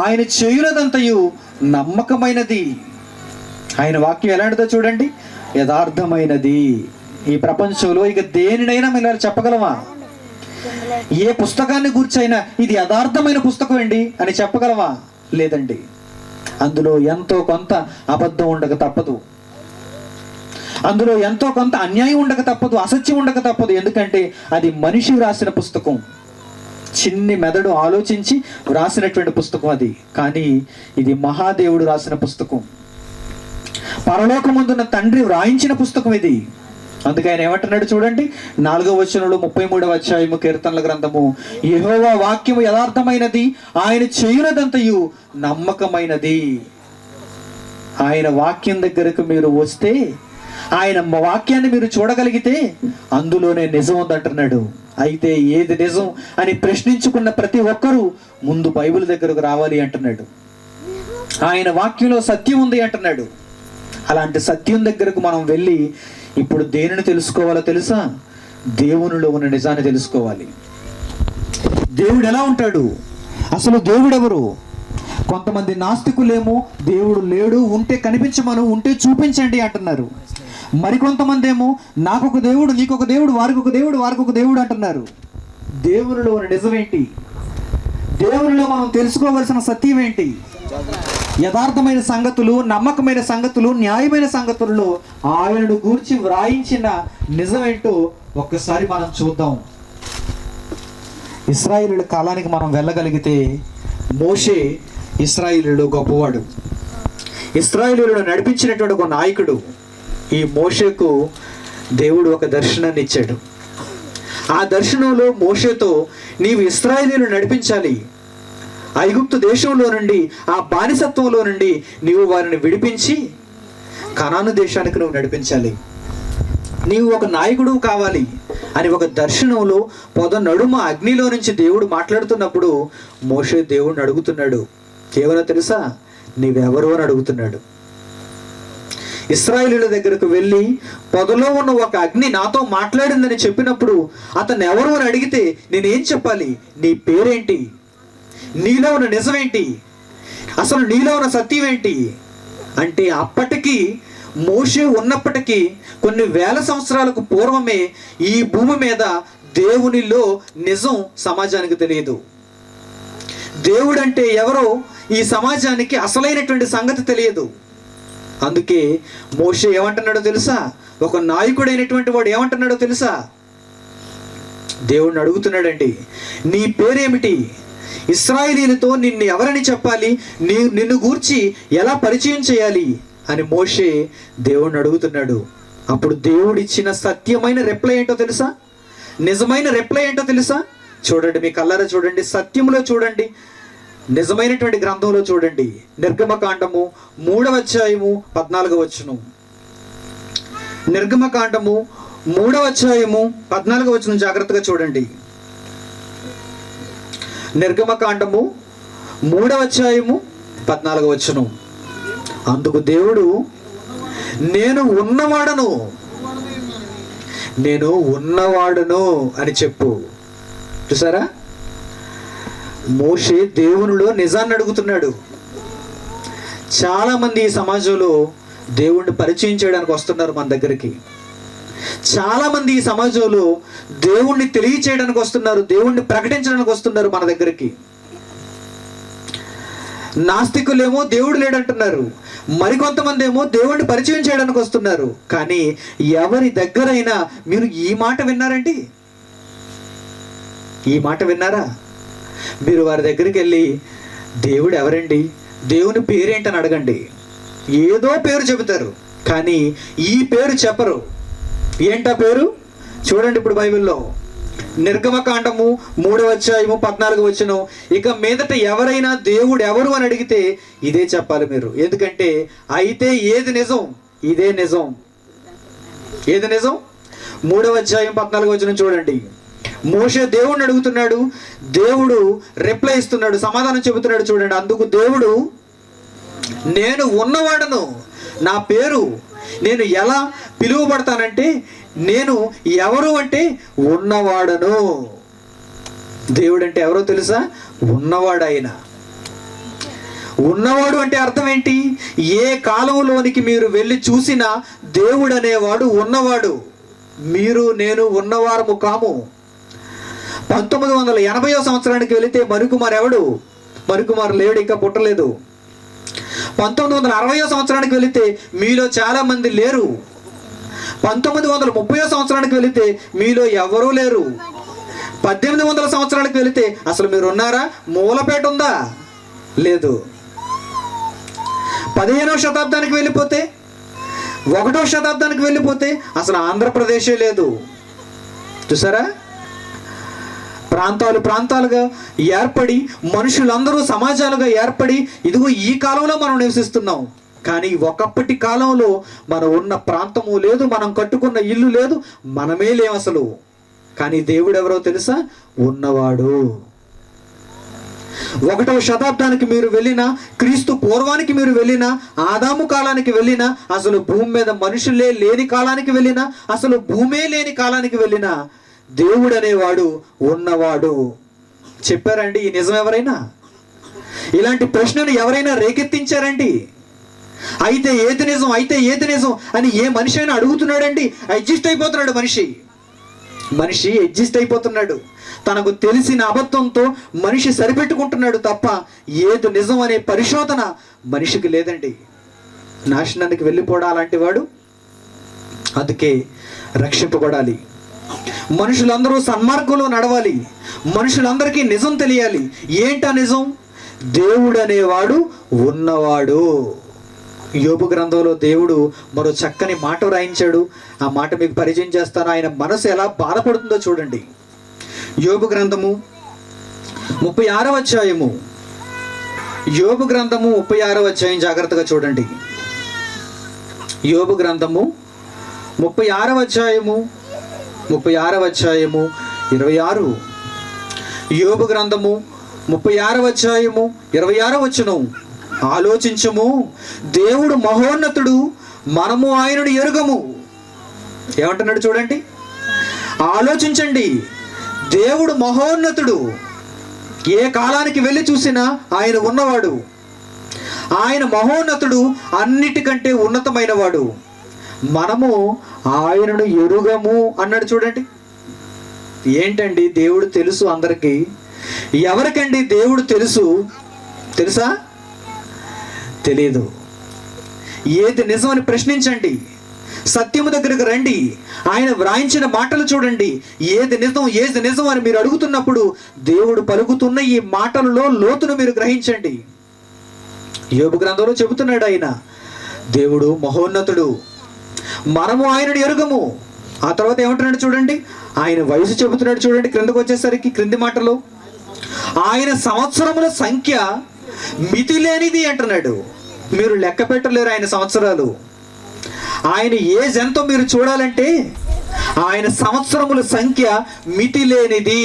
A: ఆయన చేయునదంతయు నమ్మకమైనది. ఆయన వాక్యం ఎలాంటిదో చూడండి, యథార్థమైనది. ఈ ప్రపంచంలో ఇక దేనినైనా మీరు చెప్పగలమా? ఏ పుస్తకాన్ని గుర్చైనా ఇది యథార్థమైన పుస్తకం అండి అని చెప్పగలమా? లేదండి. అందులో ఎంతో కొంత అబద్ధం ఉండక తప్పదు, అందులో ఎంతో కొంత అన్యాయం ఉండక తప్పదు, అసత్యం ఉండక తప్పదు. ఎందుకంటే అది మనిషి రాసిన పుస్తకం, చిన్ని మెదడు ఆలోచించి వ్రాసినటువంటి పుస్తకం అది. కానీ ఇది మహాదేవుడు రాసిన పుస్తకం, పరలోకమందున్న తండ్రి వ్రాయించిన పుస్తకం ఇది. అందుకే ఆయన ఏమంటున్నాడు చూడండి, 4వ వచనంలో 33వ అధ్యాయము కీర్తనల గ్రంథము, యెహోవా వాక్యము యథార్థమైనది, ఆయన చేయునదంతయు నమ్మకమైనది. ఆయన వాక్యం దగ్గరకు మీరు వస్తే, ఆయన వాక్యాన్ని మీరు చూడగలిగితే అందులోనే నిజం ఉందంటున్నాడు. అయితే ఏది నిజం అని ప్రశ్నించుకున్న ప్రతి ఒక్కరూ ముందు బైబిల్ దగ్గరకు రావాలి అంటున్నాడు. ఆయన వాక్యంలో సత్యం ఉంది అంటున్నాడు. అలాంటి సత్యం దగ్గరకు మనం వెళ్ళి ఇప్పుడు దేనిని తెలుసుకోవాలో తెలుసా? దేవునిలో ఉన్న నిజాన్ని తెలుసుకోవాలి. దేవుడు ఎలా ఉంటాడు, అసలు దేవుడు ఎవరు? కొంతమంది నాస్తికులేమో దేవుడు లేడు, ఉంటే కనిపించమను, ఉంటే చూపించండి అంటున్నారు. మరికొంతమంది ఏమో నాకొక దేవుడు, నీకొక దేవుడు, వారికొక దేవుడు, వారికొక దేవుడు అంటున్నారు. దేవునిలో ఉన్న నిజం ఏంటి? దేవునిలో మనం తెలుసుకోవలసిన సత్యం ఏంటి? యథార్థమైన సంగతులు, నమ్మకమైన సంగతులు, న్యాయమైన సంగతుల్లో ఆయనను గూర్చి వ్రాయించిన నిజమేంటో ఒక్కసారి మనం చూద్దాం. ఇశ్రాయేలీయుల కాలానికి మనం వెళ్ళగలిగితే, మోషే ఇశ్రాయేలీయులు గొప్పవాడు, ఇశ్రాయేలీయులను నడిపించినటువంటి ఒక నాయకుడు. ఈ మోషేకు దేవుడు ఒక దర్శనాన్ని ఇచ్చాడు. ఆ దర్శనంలో మోషేతో, నీవు ఇశ్రాయేలీయులను నడిపించాలి, ఐగుప్తు దేశంలో నుండి, ఆ బానిసత్వంలో నుండి నీవు వారిని విడిపించి కనాను దేశానికి నువ్వు నడిపించాలి, నీవు ఒక నాయకుడు కావాలి అని ఒక దర్శనంలో పొద నడుమ అగ్నిలో నుంచి దేవుడు మాట్లాడుతున్నప్పుడు మోషే దేవుడిని అడుగుతున్నాడు, కేవలం తెలుసా, నీవెవరు అని అడుగుతున్నాడు. ఇశ్రాయేలీయుల దగ్గరకు వెళ్ళి పొదలో ఉన్న ఒక అగ్ని నాతో మాట్లాడిందని చెప్పినప్పుడు అతను ఎవరు అని అడిగితే నేనేం చెప్పాలి? నీ పేరేంటి, నీలో ఉన్న నిజమేంటి, అసలు నీలో ఉన్న సత్యం ఏంటి అంటే, అప్పటికి మోషే ఉన్నప్పటికీ కొన్ని వేల సంవత్సరాలకు పూర్వమే ఈ భూమి మీద దేవునిలో నిజం సమాజానికి తెలియదు. దేవుడంటే ఎవరో ఈ సమాజానికి అసలైనటువంటి సంగతి తెలియదు. అందుకే మోషే ఏమంటున్నాడో తెలుసా? ఒక నాయకుడైనటువంటి వాడు ఏమంటున్నాడో తెలుసా? దేవుడిని అడుగుతున్నాడండి, నీ పేరేమిటి, ఇశ్రాయేలీయులతో నిన్ను ఎవరని చెప్పాలి, నిన్ను గూర్చి ఎలా పరిచయం చేయాలి అని మోషే దేవుడిని అడుగుతున్నాడు. అప్పుడు దేవుడు ఇచ్చిన సత్యమైన రిప్లై ఏంటో తెలుసా? నిజమైన రిప్లై ఏంటో తెలుసా? చూడండి, మీ కళ్ళారా చూడండి, సత్యంలో చూడండి, నిజమైనటువంటి గ్రంథంలో చూడండి. నిర్గమకాండము 3వ అధ్యాయము 14వ వచనం. నిర్గమకాండము 3వ అధ్యాయము 14వ వచనం జాగ్రత్తగా చూడండి. నిర్గమకాండము 3వ అధ్యాయము 14వ వచనం. అందుకు దేవుడు, నేను ఉన్నవాడను అని చెప్పు. చూసారా, మోషే దేవునిలో నిజాన్ని అడుగుతున్నాడు. చాలా మంది ఈ సమాజంలో దేవుణ్ణి పరిచయం చేయడానికి వస్తున్నారు మన దగ్గరికి. చాలా మంది ఈ సమాజంలో దేవుణ్ణి తెలియచేయడానికి వస్తున్నారు, దేవుణ్ణి ప్రకటించడానికి వస్తున్నారు మన దగ్గరికి. నాస్తికులేమో దేవుడు లేడంటున్నారు, మరికొంతమంది ఏమో దేవుణ్ణి పరిచయం చేయడానికి వస్తున్నారు. కానీ ఎవరి దగ్గరైనా మీరు ఈ మాట విన్నారండి? ఈ మాట విన్నారా? మీరు వారి దగ్గరికి వెళ్ళి దేవుడు ఎవరండి, దేవుని పేరేంటని అడగండి, ఏదో పేరు చెబుతారు, కానీ ఈ పేరు చెప్పరు. ఏంటా పేరు? చూడండి ఇప్పుడు బైబిల్లో నిర్గమకాండము 3వ అధ్యాయము 14వ వచనం. ఇక మీదట ఎవరైనా దేవుడు ఎవరు అని అడిగితే ఇదే చెప్పాలి మీరు. ఎందుకంటే అయితే ఏది నిజం? ఇదే నిజం. ఏది నిజం? 3వ అధ్యాయం 14వ వచనం చూడండి. మోషే దేవుడిని అడుగుతున్నాడు, దేవుడు రిప్లై ఇస్తున్నాడు, సమాధానం చెబుతున్నాడు. చూడండి, అందుకు దేవుడు, నేను ఉన్నవాడను, నా పేరు, నేను ఎలా పిలువబడతానంటే, నేను ఎవరు అంటే ఉన్నవాడను. దేవుడు అంటే ఎవరో తెలుసా? ఉన్నవాడు ఆయన. ఉన్నవాడు అంటే అర్థం ఏంటి? ఏ కాలంలోనికి మీరు వెళ్ళి చూసినా దేవుడు అనేవాడు ఉన్నవాడు. మీరు నేను ఉన్నవారము కాము. 1980వ సంవత్సరానికి వెళితే మణికుమార్ ఎవడు? మణికుమార్ లేడు, ఇంకా పుట్టలేదు. 1960వ సంవత్సరానికి వెళితే మీలో చాలా మంది లేరు. 1930వ సంవత్సరానికి వెళితే మీలో ఎవరూ లేరు. 1800 సంవత్సరానికి వెళితే అసలు మీరు ఉన్నారా? మూలపేట ఉందా? లేదు. 15వ శతాబ్దానికి వెళ్ళిపోతే, 1వ శతాబ్దానికి వెళ్ళిపోతే అసలు ఆంధ్రప్రదేశే లేదు. చూసారా? ప్రాంతాలు ప్రాంతాలుగా ఏర్పడి, మనుషులందరూ సమాజాలుగా ఏర్పడి, ఇదిగో ఈ కాలంలో మనం నివసిస్తున్నాం. కానీ ఒకప్పటి కాలంలో మనం ఉన్న ప్రాంతము లేదు, మనం కట్టుకున్న ఇల్లు లేదు, మనమే లేం అసలు. కానీ దేవుడు ఎవరో తెలుసా? ఉన్నవాడు. 1వ శతాబ్దానికి మీరు వెళ్ళినా, క్రీస్తు పూర్వానికి మీరు వెళ్ళినా, ఆదాము కాలానికి వెళ్ళినా, అసలు భూమి మీద మనుషులే లేని కాలానికి వెళ్ళినా, అసలు భూమే లేని కాలానికి వెళ్ళినా, దేవుడు అనేవాడు ఉన్నవాడు. చెప్పారండి ఈ నిజం? ఎవరైనా ఇలాంటి ప్రశ్నను ఎవరైనా రేకెత్తించారండి? అయితే ఏది నిజం, అయితే ఏది నిజం అని ఏ మనిషి అయినా అడుగుతున్నాడండి? అడ్జస్ట్ అయిపోతున్నాడు మనిషి అడ్జస్ట్ అయిపోతున్నాడు. తనకు తెలిసిన అబద్ధంతో మనిషి సరిపెట్టుకుంటున్నాడు తప్ప ఏది నిజం అనే పరిశోధన మనిషికి లేదండి. నాశనానికి వెళ్ళిపోవడాలంటి వాడు. అందుకే రక్షింపబడాలి. మనుషులందరూ సన్మార్గంలో నడవాలి. మనుషులందరికీ నిజం తెలియాలి. ఏంటా నిజం? దేవుడు అనేవాడు ఉన్నవాడు. యోబు గ్రంథంలో దేవుడు మరో చక్కని మాట రాయించాడు. ఆ మాట మీకు పరిచయం చేస్తాను. ఆయన మనసు ఎలా బాధపడుతుందో చూడండి. యోబు గ్రంథము 36వ అధ్యాయము. యోబు గ్రంథము 36వ అధ్యాయం జాగ్రత్తగా చూడండి. యోబు గ్రంథము 36వ అధ్యాయము 26. యోబు గ్రంథము 36వ అధ్యాయము 26వ వచనం. ఆలోచించము, దేవుడు మహోన్నతుడు, మనము ఆయనను ఎరుగము. ఏమంటున్నాడు చూడండి. ఆలోచించండి, దేవుడు మహోన్నతుడు. ఏ కాలానికి వెళ్ళి చూసినా ఆయన ఉన్నవాడు. ఆయన మహోన్నతుడు, అన్నిటికంటే ఉన్నతమైన వాడు. మనము ఆయనను ఎరుగము అన్నాడు చూడండి. ఏంటండి దేవుడు తెలుసు అందరికీ? ఎవరికండి దేవుడు తెలుసా? తెలీదు. ఏది నిజమని ప్రశ్నించండి. సత్యము దగ్గరకు రండి. ఆయన వ్రాయించిన మాటలు చూడండి. ఏది నిజం అని మీరు అడుగుతున్నప్పుడు దేవుడు పలుకుతున్న ఈ మాటలలో లోతును మీరు గ్రహించండి. యోబు గ్రంథంలో చెబుతున్నాడు ఆయన దేవుడు మహోన్నతుడు, మనము ఆయనను ఎరుగము. ఆ తర్వాత ఏమంటున్నాడు చూడండి. ఆయన వయసు చెబుతున్నాడు చూడండి. క్రిందకు వచ్చేసరికి క్రింది మాటలో ఆయన సంవత్సరముల సంఖ్య మితి లేనిది అంటున్నాడు. మీరు లెక్క పెట్టలేరు ఆయన సంవత్సరాలు. ఆయన ఏజ్ ఎంతో మీరు చూడాలంటే ఆయన సంవత్సరముల సంఖ్య మితి లేనిది.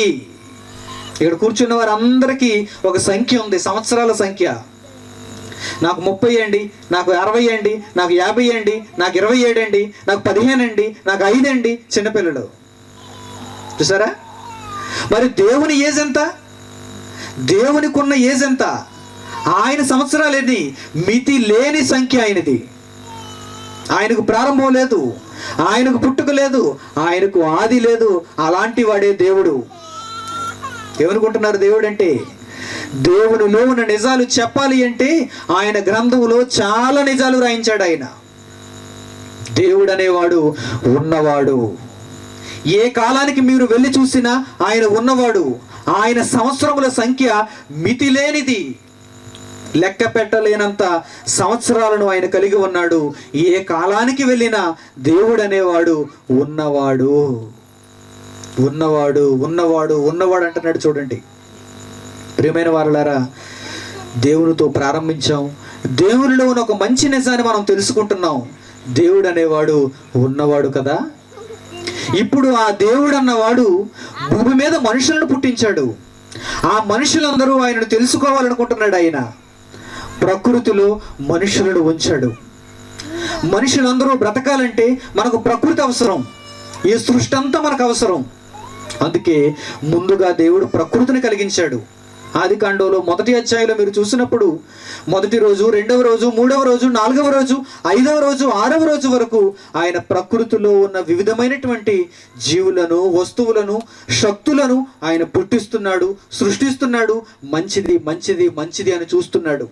A: ఇక్కడ కూర్చున్న వారందరికీ ఒక సంఖ్య ఉంది, సంవత్సరాల సంఖ్య. నాకు 30 అండి, నాకు 60 అండి, నాకు 50 అండి, నాకు 27 అండి, నాకు 15 అండి, నాకు 5 అండి. చిన్నపిల్లలు చూసారా? మరి దేవుని ఏజ్ ఎంత? దేవునికి ఉన్న ఏజ్ ఎంత? ఆయన సంవత్సరాలు ఎన్ని? మితి లేని సంఖ్య ఆయనది. ఆయనకు ప్రారంభం లేదు, ఆయనకు పుట్టుక లేదు, ఆయనకు ఆది లేదు. అలాంటి వాడే దేవుడు. ఏమనుకుంటున్నారు దేవుడు అంటే? దేవునిలో ఉన్న నిజాలు చెప్పాలి అంటే ఆయన గ్రంథంలో చాలా నిజాలు రాయించాడు ఆయన. దేవుడు అనేవాడు ఉన్నవాడు. ఏ కాలానికి మీరు వెళ్ళి చూసినా ఆయన ఉన్నవాడు. ఆయన సంవత్సరముల సంఖ్య మితి లేనిది. లెక్క పెట్టలేనంత సంవత్సరాలను ఆయన కలిగి ఉన్నాడు. ఏ కాలానికి వెళ్ళినా దేవుడు అనేవాడు ఉన్నవాడు అంటున్నాడు చూడండి. ప్రియమైన వారలారా, దేవునితో ప్రారంభించాం. దేవునిలో ఉన్న ఒక మంచి నిజాన్ని మనం తెలుసుకుంటున్నాం. దేవుడు అనేవాడు ఉన్నవాడు కదా. ఇప్పుడు ఆ దేవుడు అన్నవాడు భూమి మీద మనుషులను పుట్టించాడు. ఆ మనుషులందరూ ఆయనను తెలుసుకోవాలనుకుంటున్నాడు. ఆయన ప్రకృతిలో మనుషులను ఉంచాడు. మనుషులందరూ బ్రతకాలంటే మనకు ప్రకృతి అవసరం. ఈ సృష్టి అంతా మనకు అవసరం. అందుకే ముందుగా దేవుడు ప్రకృతిని కలిగించాడు. ఆది కాండంలో 1వ అధ్యాయంలో మీరు చూసినప్పుడు మొదటి రోజు, 2వ రోజు, 3వ రోజు, 4వ రోజు, 5వ రోజు, 6వ రోజు వరకు ఆయన ప్రకృతిలో ఉన్న వివిధమైనటువంటి జీవులను, వస్తువులను, శక్తులను ఆయన పుట్టిస్తున్నాడు, సృష్టిస్తున్నాడు. మంచిది మంచిది మంచిది అని చూస్తున్నాడు.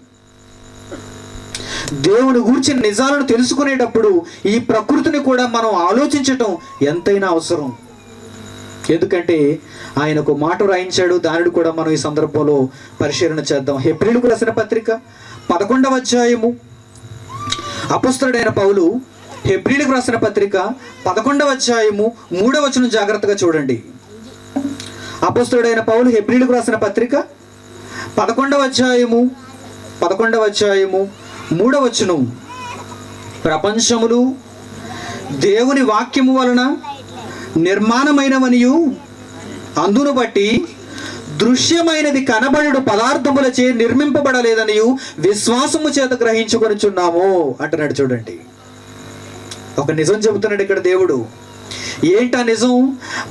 A: దేవుని గూర్చిన నిజాలను తెలుసుకునేటప్పుడు ఈ ప్రకృతిని కూడా మనం ఆలోచించటం ఎంతైనా అవసరం. ఎందుకంటే ఆయన ఒక మాట రాయించాడు, దానిని కూడా మనం ఈ సందర్భంలో పరిశీలన చేద్దాం. హెబ్రీయులకు రాసిన పత్రిక 11వ అధ్యాయము, అపొస్తలుడైన పౌలు హెబ్రీయులకు రాసిన పత్రిక 11వ అధ్యాయము 3వ వచనం జాగ్రత్తగా చూడండి. అపొస్తలుడైన పౌలు హెబ్రీయులకు రాసిన పత్రిక 11వ అధ్యాయము 3వ వచనం, ప్రపంచములు దేవుని వాక్యము వలన నిర్మాణమైనవనియు అందును బట్టి దృశ్యమైనది కనబడు పదార్థములచే నిర్మింపబడలేదనియు విశ్వాసము చేత గ్రహించుకొనిచున్నాము అంటున్నాడు. చూడండి, ఒక నిజం చెబుతున్నాడు ఇక్కడ దేవుడు. ఏంటా నిజం?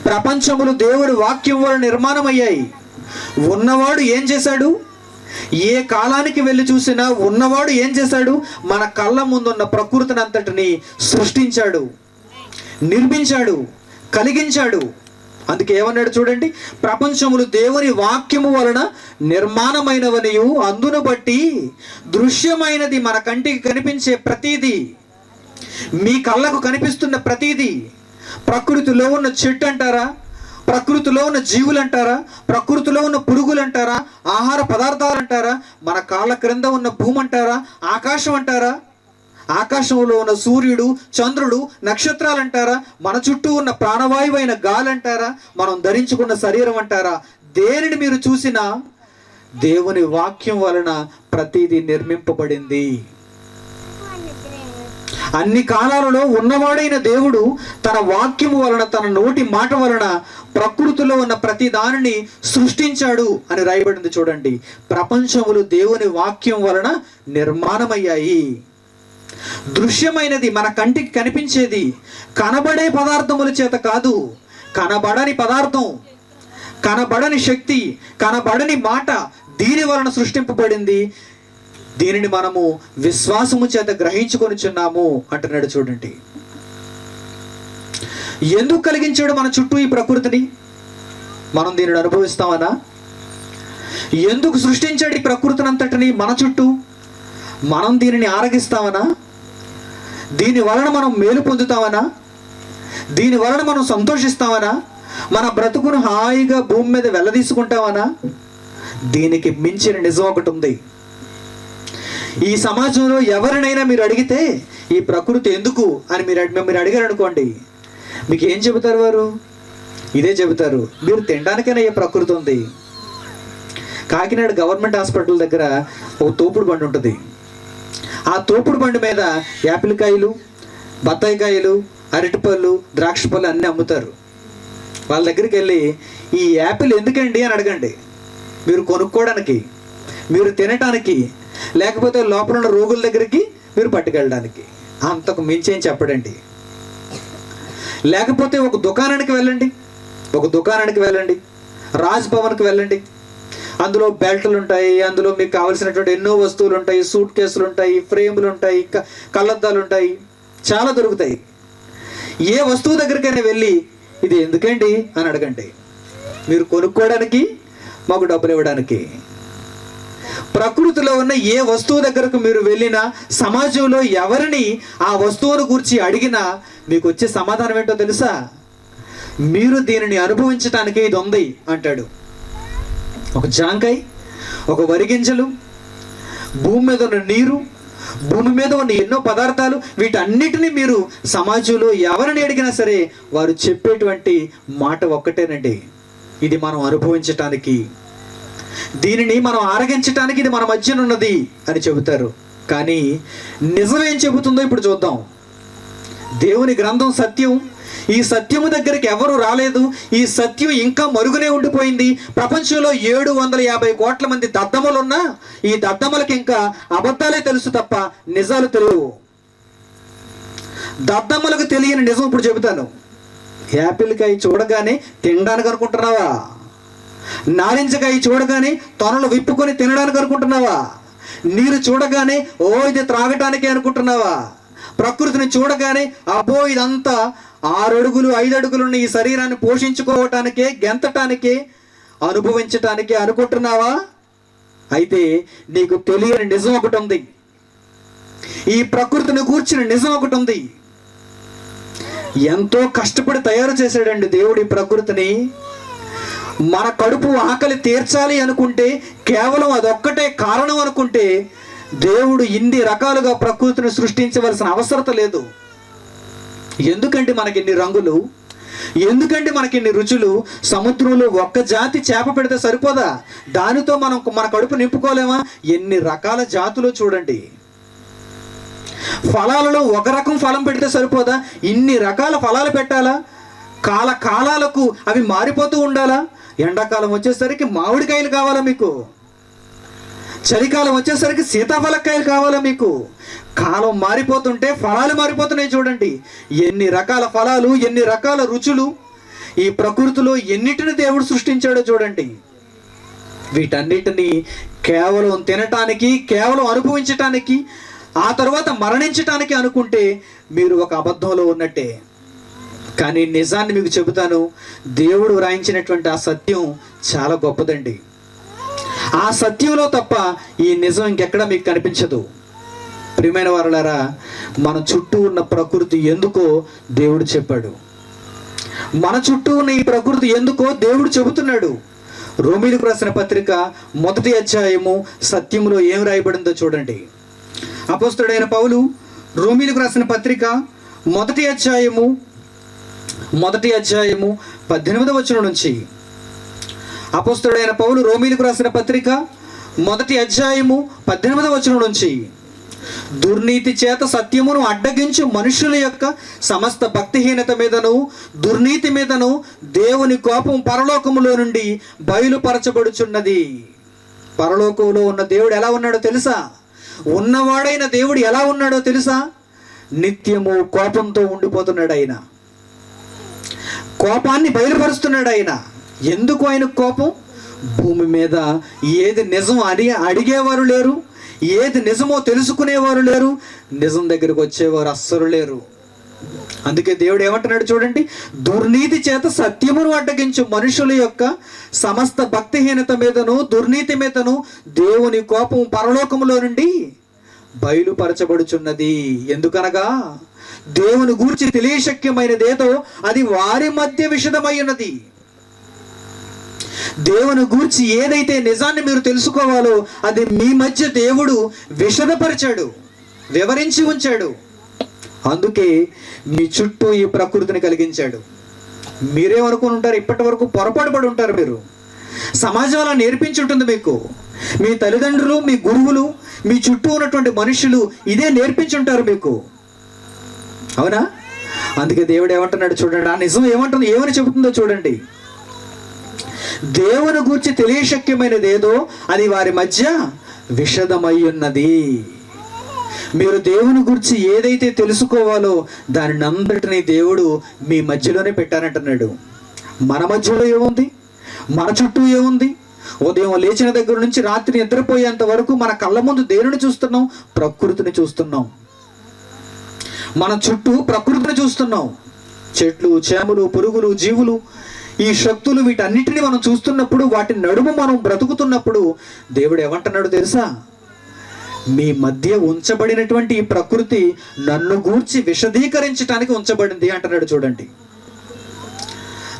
A: ప్రపంచములు దేవుని వాక్యం వలన నిర్మాణమయ్యాయి. ఉన్నవాడు ఏం చేశాడు? ఏ కాలానికి వెళ్ళి చూసినా ఉన్నవాడు ఏం చేశాడు? మన కళ్ళ ముందున్న ప్రకృతిని అంతటిని సృష్టించాడు, నిర్మించాడు, కలిగించాడు. అందుకే ఏమన్నాడు చూడండి, ప్రపంచములు దేవుని వాక్యము వలన నిర్మాణమైనవనియు అందును బట్టి దృశ్యమైనది, మన కంటికి కనిపించే ప్రతీది, మీ కళ్ళకు కనిపిస్తున్న ప్రతీది, ప్రకృతిలో ఉన్న చెట్టు అంటారా, ప్రకృతిలో ఉన్న జీవులు అంటారా, ప్రకృతిలో ఉన్న పురుగులు అంటారా, ఆహార పదార్థాలు అంటారా, మన కాళ్ళ క్రింద ఉన్న భూమి అంటారా, ఆకాశం అంటారా, ఆకాశంలో ఉన్న సూర్యుడు, చంద్రుడు, నక్షత్రాలు అంటారా, మన చుట్టూ ఉన్న ప్రాణవాయువు అయిన గాలి అంటారా, మనం ధరించుకున్న శరీరం అంటారా, దేనిని మీరు చూసినా దేవుని వాక్యం వలన ప్రతిదీ నిర్మింపబడింది. అన్ని కాలాలలో ఉన్నవాడైన దేవుడు తన వాక్యము వలన, తన నోటి మాట వలన ప్రకృతిలో ఉన్న ప్రతి దానిని సృష్టించాడు అని రాయబడింది. చూడండి, ప్రపంచములు దేవుని వాక్యం వలన నిర్మాణమయ్యాయి. దృశ్యమైనది, మన కంటికి కనిపించేది, కనబడే పదార్థముల చేత కాదు. కనబడని పదార్థం, కనబడని శక్తి, కనబడని మాట దీని వలన సృష్టింపబడింది. దీనిని మనము విశ్వాసము చేత గ్రహించుకొనిచున్నాము అంటున్నాడు. చూడండి, ఎందుకు కలిగించాడు మన చుట్టూ ఈ ప్రకృతిని? మనం దీనిని అనుభవిస్తామనా? ఎందుకు సృష్టించాడు ఈ ప్రకృతిని అంతటిని మన చుట్టూ? మనం దీనిని ఆరగిస్తామనా? దీని వలన మనం మేలు పొందుతామనా? దీని వలన మనం సంతోషిస్తామనా? మన బ్రతుకును హాయిగా భూమి మీద వెళ్ళదీసుకుంటామనా? దీనికి మించిన నిజం ఒకటి ఉంది. ఈ సమాజంలో ఎవరినైనా మీరు అడిగితే ఈ ప్రకృతి ఎందుకు అని మీరు అడిగారు అనుకోండి, మీకు ఏం చెబుతారు? వారు ఇదే చెబుతారు, మీరు తినడానికైనా ఏ ప్రకృతి ఉంది. కాకినాడ గవర్నమెంట్ హాస్పిటల్ దగ్గర ఒక తోపుడు బండి ఉంటుంది. ఆ తోపుడు బండి మీద యాపిల్ కాయలు, బత్తాయి కాయలు, అరటిపళ్ళు, ద్రాక్ష పళ్ళు అన్నీ అమ్ముతారు. వాళ్ళ దగ్గరికి వెళ్ళి ఈ యాపిల్ ఎందుకండి అని అడగండి. మీరు కొనుక్కోవడానికి, మీరు తినటానికి, లేకపోతే లోపల ఉన్న రోగుల దగ్గరికి మీరు పట్టుకెళ్ళడానికి. అంతకు మించేం చెప్పడండి. లేకపోతే ఒక దుకాణానికి వెళ్ళండి, రాజ్ భవన్కి వెళ్ళండి. అందులో బెల్ట్లు ఉంటాయి, అందులో మీకు కావలసినటువంటి ఎన్నో వస్తువులు ఉంటాయి, సూట్ కేసులు ఉంటాయి, ఫ్రేములు ఉంటాయి, కళ్ళద్దాలు ఉంటాయి, చాలా దొరుకుతాయి. ఏ వస్తువు దగ్గరికైనా వెళ్ళి ఇది ఎందుకండి అని అడగండి. మీరు కొనుక్కోవడానికి, మాకు డబ్బులు ఇవ్వడానికి. ప్రకృతిలో ఉన్న ఏ వస్తువు దగ్గరకు మీరు వెళ్ళినా, సమాజంలో ఎవరిని ఆ వస్తువును గురించి అడిగినా మీకు వచ్చే సమాధానం ఏంటో తెలుసా? మీరు దీనిని అనుభవించటానికి ఇది ఉంది అంటాడు. ఒక జాంకాయ, ఒక వరి గింజలు, భూమి మీద ఉన్న నీరు, భూమి మీద ఉన్న ఎన్నో పదార్థాలు, వీటన్నిటిని మీరు సమాజంలో ఎవరిని అడిగినా సరే వారు చెప్పేటువంటి మాట ఒక్కటేనండి, ఇది మనం అనుభవించటానికి, దీనిని మనం ఆరగించటానికి ఇది మన మధ్యన ఉన్నది అని చెబుతారు. కానీ నిజం ఏం చెబుతుందో ఇప్పుడు చూద్దాం. దేవుని గ్రంథం సత్యం. ఈ సత్యము దగ్గరికి ఎవరు రాలేదు. ఈ సత్యం ఇంకా మరుగునే ఉండిపోయింది. ప్రపంచంలో 750 కోట్ల మంది దద్దమ్మలున్నా ఈ దద్దమ్మలకి ఇంకా అబద్ధాలే తెలుసు తప్ప నిజాలు తెలియవు. దద్దమ్మలకు తెలియని నిజం ఇప్పుడు చెబుతాను. యాపిల్ కాయ చూడగానే తినడానికి అనుకుంటున్నావా? నారింజకాయ చూడగానే తొనలు విప్పుకొని తినడానికి అనుకుంటున్నావా? నీరు చూడగానే ఓ ఇది త్రాగటానికే అనుకుంటున్నావా? ప్రకృతిని చూడగానే అబ్బో ఇదంతా 6 అడుగులు 5 అడుగులున్న ఈ శరీరాన్ని పోషించుకోవటానికే, గెంతటానికే, అనుభవించటానికే అనుకుంటున్నావా? అయితే నీకు తెలియని నిజం ఒకటి ఉంది. ఈ ప్రకృతిని కూర్చిన నిజం ఒకటి ఉంది. ఎంతో కష్టపడి తయారు చేశాడండి దేవుడు ఈ ప్రకృతిని. మన కడుపు ఆకలి తీర్చాలి అనుకుంటే, కేవలం అదొక్కటే కారణం అనుకుంటే, దేవుడు ఇన్ని రకాలుగా ప్రకృతిని సృష్టించవలసిన అవసరత లేదు. ఎందుకంటే మనకి ఇన్ని రంగులు, ఎందుకంటే మనకి ఇన్ని రుచులు? సముద్రంలో ఒక్క జాతి చేప పెడితే సరిపోదా? దానితో మనం మన కడుపు నింపుకోలేమా? ఎన్ని రకాల జాతులు చూడండి. ఫలాలలో ఒక రకం ఫలం పెడితే సరిపోదా? ఇన్ని రకాల ఫలాలు పెట్టాలా? కాలాలకు అవి మారిపోతూ ఉండాలా? ఎండాకాలం వచ్చేసరికి మామిడికాయలు కావాలా మీకు? చలికాలం వచ్చేసరికి సీతాఫలకాయలు కావాలా మీకు? కాలం మారిపోతుంటే ఫలాలు మారిపోతున్నాయి చూడండి. ఎన్ని రకాల ఫలాలు, ఎన్ని రకాల రుచులు ఈ ప్రకృతిలో ఎన్నిటిని దేవుడు సృష్టించాడో చూడండి. వీటన్నిటిని కేవలం తినటానికి, కేవలం అనుభవించటానికి, ఆ తర్వాత మరణించటానికి అనుకుంటే మీరు ఒక అబద్ధంలో ఉన్నట్టే. కానీ నిజాన్ని మీకు చెబుతాను, దేవుడు వ్రాయించినటువంటి ఆ సత్యం చాలా గొప్పదండి. ఆ సత్యంలో తప్ప ఈ నిజం ఇంకెక్కడ మీకు కనిపించదు. ప్రియమైన వారలారా, మన చుట్టూ ఉన్న ప్రకృతి ఎందుకో దేవుడు చెప్పాడు. మన చుట్టూ ఉన్న ఈ ప్రకృతి ఎందుకో దేవుడు చెబుతున్నాడు. రోమీయులకు రాసిన పత్రిక 1వ అధ్యాయము సత్యములో ఏం రాయబడిందో చూడండి. అపోస్తలుడైన పౌలు రోమీయులకు రాసిన పత్రిక 1వ అధ్యాయము 18వ వచనం నుంచి. అపోస్తలుడైన పౌలు రోమీయులకు రాసిన పత్రిక 1వ అధ్యాయము 18వ వచనం నుంచి, దుర్నీతి చేత సత్యమును అడ్డగించు మనుషుల యొక్క సమస్త భక్తిహీనత మీదను, దుర్నీతి మీదను దేవుని కోపం పరలోకములో నుండి బయలుపరచబడుచున్నది. పరలోకంలో ఉన్న దేవుడు ఎలా ఉన్నాడో తెలుసా? ఉన్నవాడైన దేవుడు ఎలా ఉన్నాడో తెలుసా? నిత్యము కోపంతో ఉండిపోతున్నాడు. ఆయన కోపాన్ని బయలుపరుస్తున్నాడు. ఆయన ఎందుకు ఆయన కోపం? భూమి మీద ఏది నిజం అని అడిగేవారు లేరు, ఏది నిజమో తెలుసుకునేవారు లేరు, నిజం దగ్గరకు వచ్చేవారు అస్సలు లేరు. అందుకే దేవుడు ఏమంటున్నాడు చూడండి, దుర్నీతి చేత సత్యమును అడ్డగించు మనుషుల యొక్క సమస్త భక్తిహీనత మీదను, దుర్నీతి మీదను దేవుని కోపం పరలోకములో నుండి బయలుపరచబడుచున్నది. ఎందుకనగా దేవుని గూర్చి తెలియశక్యమైనదేదో అది వారి మధ్య విషదమై ఉన్నది. దేవుని గూర్చి ఏదైతే నిజాన్ని మీరు తెలుసుకోవాలో అది మీ మధ్య దేవుడు విషదపరిచాడు, వివరించి ఉంచాడు. అందుకే మీ చుట్టూ ఈ ప్రకృతిని కలిగించాడు. మీరేమనుకుని ఉంటారు? ఇప్పటి వరకు పొరపాటు పడి ఉంటారు. మీరు సమాజం అలా నేర్పించి ఉంటుంది మీకు. మీ తల్లిదండ్రులు, మీ గురువులు, మీ చుట్టూ ఉన్నటువంటి మనుషులు ఇదే నేర్పించి ఉంటారు మీకు. అవునా? అందుకే దేవుడు ఏమంటున్నాడు చూడండి. ఆ నిజం ఏమంటుంది, ఏమని చెబుతుందో చూడండి. దేవుని గూర్చి తెలియశక్యమైనది ఏదో అది వారి మధ్య విషదమై ఉన్నది. మీరు దేవుని గురించి ఏదైతే తెలుసుకోవాలో దానిని అంతటినీ దేవుడు మీ మధ్యలోనే పెట్టానంటున్నాడు. మన మధ్యలో ఏముంది? మన చుట్టూ ఏముంది? ఉదయం లేచిన దగ్గర నుంచి రాత్రి నిద్రపోయేంత వరకు మన కళ్ళ ముందు దేనిని చూస్తున్నాం? ప్రకృతిని చూస్తున్నాం. మన చుట్టూ ప్రకృతిని చూస్తున్నాం. చెట్లు, చేమలు, పురుగులు, జీవులు, ఈ శక్తులు, వీటన్నిటిని మనం చూస్తున్నప్పుడు, వాటి నడుము మనం బ్రతుకుతున్నప్పుడు దేవుడు ఏమంటున్నాడు తెలుసా? మీ మధ్య ఉంచబడినటువంటి ఈ ప్రకృతి నన్ను గూర్చి విశదీకరించడానికి ఉంచబడింది అంటున్నాడు చూడండి.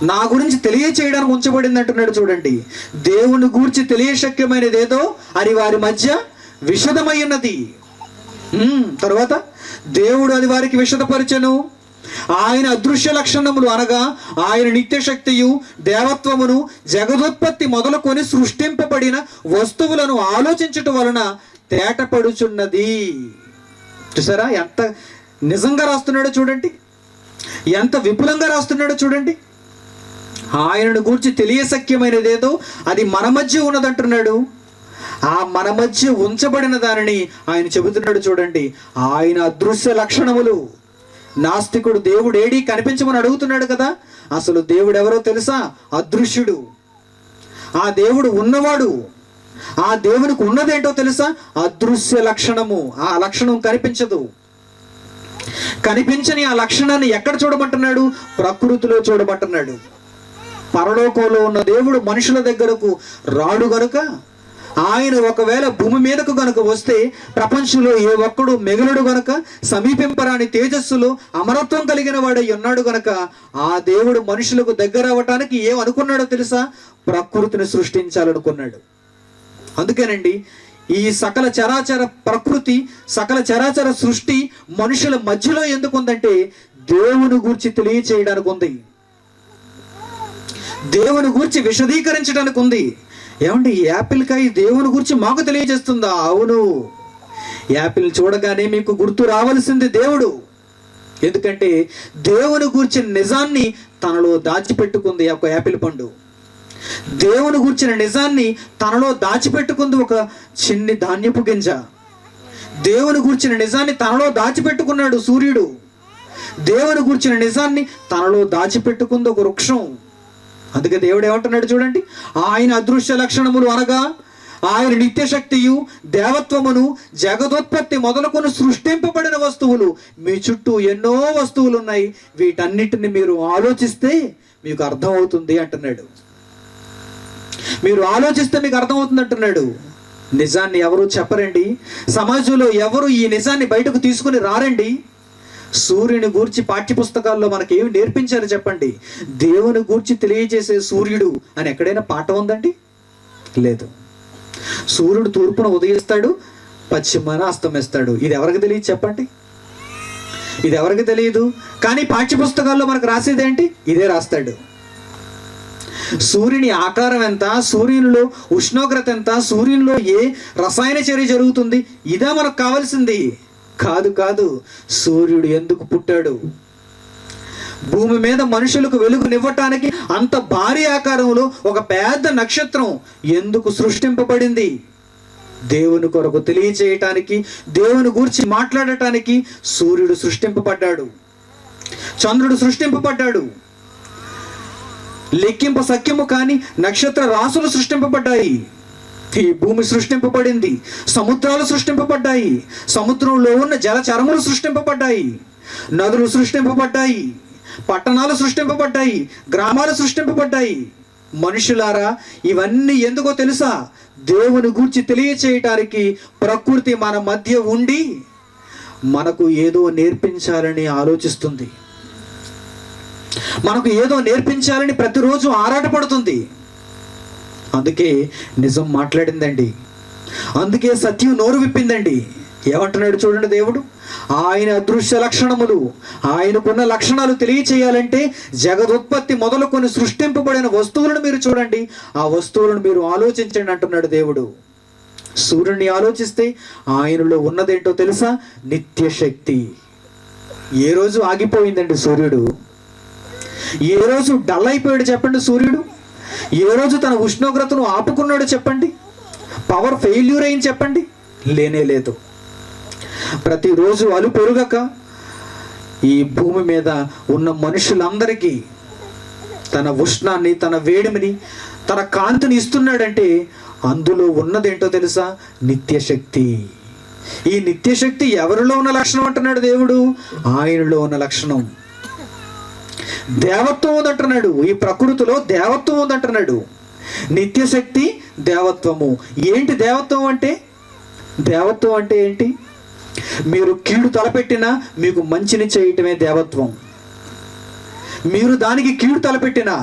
A: నా గురించి తెలియచేయడానికి ఉంచబడింది అంటున్నాడు చూడండి. దేవుని గూర్చి తెలియశక్యమైనది ఏదో అది వారి మధ్య విషదమై ఉన్నది. తర్వాత దేవుడు అది వారికి విషదపరచెను. ఆయన అదృశ్య లక్షణములు అనగా ఆయన నిత్యశక్తియు దేవత్వమును జగదోత్పత్తి మొదలుకొని సృష్టింపబడిన వస్తువులను ఆలోచించటం వలన తేటపడుచున్నది. చూసారా ఎంత నిజంగా రాస్తున్నాడో చూడండి, ఎంత విపులంగా రాస్తున్నాడో చూడండి. ఆయనను గూర్చి తెలియశక్యమైనదేదో అది మన మధ్య ఉన్నదంటున్నాడు. ఆ మన మధ్య ఉంచబడిన దానిని ఆయన చెబుతున్నాడు చూడండి. ఆయన అదృశ్య లక్షణములు. నాస్తికుడు దేవుడు ఏడి కనిపించమని అడుగుతున్నాడు కదా. అసలు దేవుడు ఎవరో తెలుసా? అదృశ్యుడు. ఆ దేవుడు ఉన్నవాడు. ఆ దేవునికి ఉన్నదేంటో తెలుసా? అదృశ్య లక్షణము. ఆ లక్షణం కనిపించదు. కనిపించని ఆ లక్షణాన్ని ఎక్కడ చూడమంటున్నాడు? ప్రకృతిలో చూడమంటున్నాడు. పరలోకంలో ఉన్న దేవుడు మనుషుల దగ్గరకు రాడు గనుక, ఆయన ఒకవేళ భూమి మీదకు గనుక వస్తే ప్రపంచంలో ఏ ఒక్కడు మిగలడు గనుక, సమీపింపరాని తేజస్సులో అమరత్వం కలిగిన వాడై ఉన్నాడు గనుక, ఆ దేవుడు మనుషులకు దగ్గర అవ్వటానికి ఏమనుకున్నాడో తెలుసా? ప్రకృతిని సృష్టించాలనుకున్నాడు. అందుకేనండి ఈ సకల చరాచర ప్రకృతి, సకల చరాచర సృష్టి మనుషుల మధ్యలో ఎందుకు ఉందంటే దేవుని గూర్చి తెలియచేయడానికి ఉంది, దేవుని గూర్చి విశదీకరించడానికి ఉంది. ఏమండి, యాపిల్ కాయ దేవుని గురించి మాకు తెలియజేస్తుందా? అవును. యాపిల్ చూడగానే మీకు గుర్తు రావాల్సింది దేవుడు. ఎందుకంటే దేవుని గురించిన నిజాన్ని తనలో దాచిపెట్టుకుంది ఒక యాపిల్ పండు. దేవుని గురించిన నిజాన్ని తనలో దాచిపెట్టుకుంది ఒక చిన్ని ధాన్యపు గింజ. దేవుని గురించిన నిజాన్ని తనలో దాచిపెట్టుకున్నాడు సూర్యుడు. దేవుని గురించిన నిజాన్ని తనలో దాచిపెట్టుకుంది ఒక వృక్షం. అందుకే దేవుడు ఏమంటున్నాడు చూడండి, ఆయన అదృశ్య లక్షణములు అనగా ఆయన నిత్యశక్తియు దేవత్వమును జగదోత్పత్తి మొదలుకొని సృష్టింపబడిన వస్తువులు. మీ చుట్టూ ఎన్నో వస్తువులు ఉన్నాయి, వీటన్నిటిని మీరు ఆలోచిస్తే మీకు అర్థమవుతుంది అంటున్నాడు. మీరు ఆలోచిస్తే మీకు అర్థమవుతుంది అంటున్నాడు. నిజాన్ని ఎవరు చెప్పరండి, సమాజంలో ఎవరు ఈ నిజాన్ని బయటకు తీసుకుని రారండి. సూర్యుని గూర్చి పాఠ్యపుస్తకాల్లో మనకి ఏమి నేర్పించారు చెప్పండి? దేవుని గూర్చి తెలియజేసే సూర్యుడు అని ఎక్కడైనా పాఠం ఉందండి? లేదు. సూర్యుడు తూర్పున ఉదయిస్తాడు, పశ్చిమాన అస్తమిస్తాడు. ఇది ఎవరికి తెలియదు చెప్పండి? ఇది ఎవరికి తెలియదు. కానీ పాఠ్యపుస్తకాల్లో మనకు రాసేదేంటి? ఇదే రాస్తాడు. సూర్యుని ఆకారం ఎంత, సూర్యునిలో ఉష్ణోగ్రత ఎంత, సూర్యునిలో ఏ రసాయన చర్య జరుగుతుంది, ఇదా మనకు కావాల్సింది? కాదు కాదు. సూర్యుడు ఎందుకు పుట్టాడు? భూమి మీద మనుషులకు వెలుగునివ్వటానికి అంత భారీ ఆకారంలో ఒక పెద్ద నక్షత్రం ఎందుకు సృష్టింపబడింది? దేవుని కొరకు తెలియచేయటానికి, దేవుని గురించి మాట్లాడటానికి సూర్యుడు సృష్టింపబడ్డాడు, చంద్రుడు సృష్టింపబడ్డాడు. లెక్కింప సఖ్యము కాని నక్షత్ర రాసులు సృష్టింపబడ్డాయి. ఈ భూమి సృష్టింపబడింది, సముద్రాలు సృష్టింపబడ్డాయి, సముద్రంలో ఉన్న జలచరములు సృష్టింపబడ్డాయి, నదులు సృష్టింపబడ్డాయి, పట్టణాలు సృష్టింపబడ్డాయి, గ్రామాలు సృష్టింపబడ్డాయి. మనుషులారా, ఇవన్నీ ఎందుకో తెలుసా? దేవుని గూర్చి తెలియచేయటానికి ప్రకృతి మన మధ్య ఉండి మనకు ఏదో నేర్పించాలని ఆలోచిస్తుంది, మనకు ఏదో నేర్పించాలని ప్రతిరోజు ఆరాటపడుతుంది. అందుకే నిజం మాట్లాడిందండి, అందుకే సత్యం నోరు విప్పిందండి. ఏమంటున్నాడు చూడండి దేవుడు, ఆయన అదృశ్య లక్షణములు, ఆయనకున్న లక్షణాలు తెలియచేయాలంటే జగదుత్పత్తి మొదలుకొని సృష్టింపబడిన వస్తువులను మీరు చూడండి, ఆ వస్తువులను మీరు ఆలోచించండి అంటున్నాడు దేవుడు. సూర్యుడిని ఆలోచిస్తే ఆయనలో ఉన్నదేంటో తెలుసా? నిత్యశక్తి. ఏ రోజు ఆగిపోయిందండి సూర్యుడు? ఏ రోజు డల్ అయిపోయాడు చెప్పండి సూర్యుడు? ఏ రోజు తన ఉష్ణోగ్రతను ఆపుకున్నాడు చెప్పండి? పవర్ ఫెయిల్యూర్ అయింది చెప్పండి? లేనే లేదు. ప్రతిరోజు అలు పెరుగక ఈ భూమి మీద ఉన్న మనుషులందరికీ తన ఉష్ణాన్ని, తన వేడిమిని, తన కాంతిని ఇస్తున్నాడంటే అందులో ఉన్నదేంటో తెలుసా? నిత్యశక్తి. ఈ నిత్యశక్తి ఎవరిలో ఉన్న లక్షణం అంటున్నాడు దేవుడు? ఆయనలో ఉన్న లక్షణం. దేవత్వం ఉందంటున్నాడు. ఈ ప్రకృతిలో దేవత్వం ఉందంటున్నాడు. నిత్యశక్తి, దేవత్వము. ఏంటి దేవత్వం అంటే? దేవత్వం అంటే ఏంటి? మీరు కీడు తలపెట్టినా మీకు మంచిని చేయటమే దేవత్వం. మీరు దానికి కీడు తలపెట్టినా,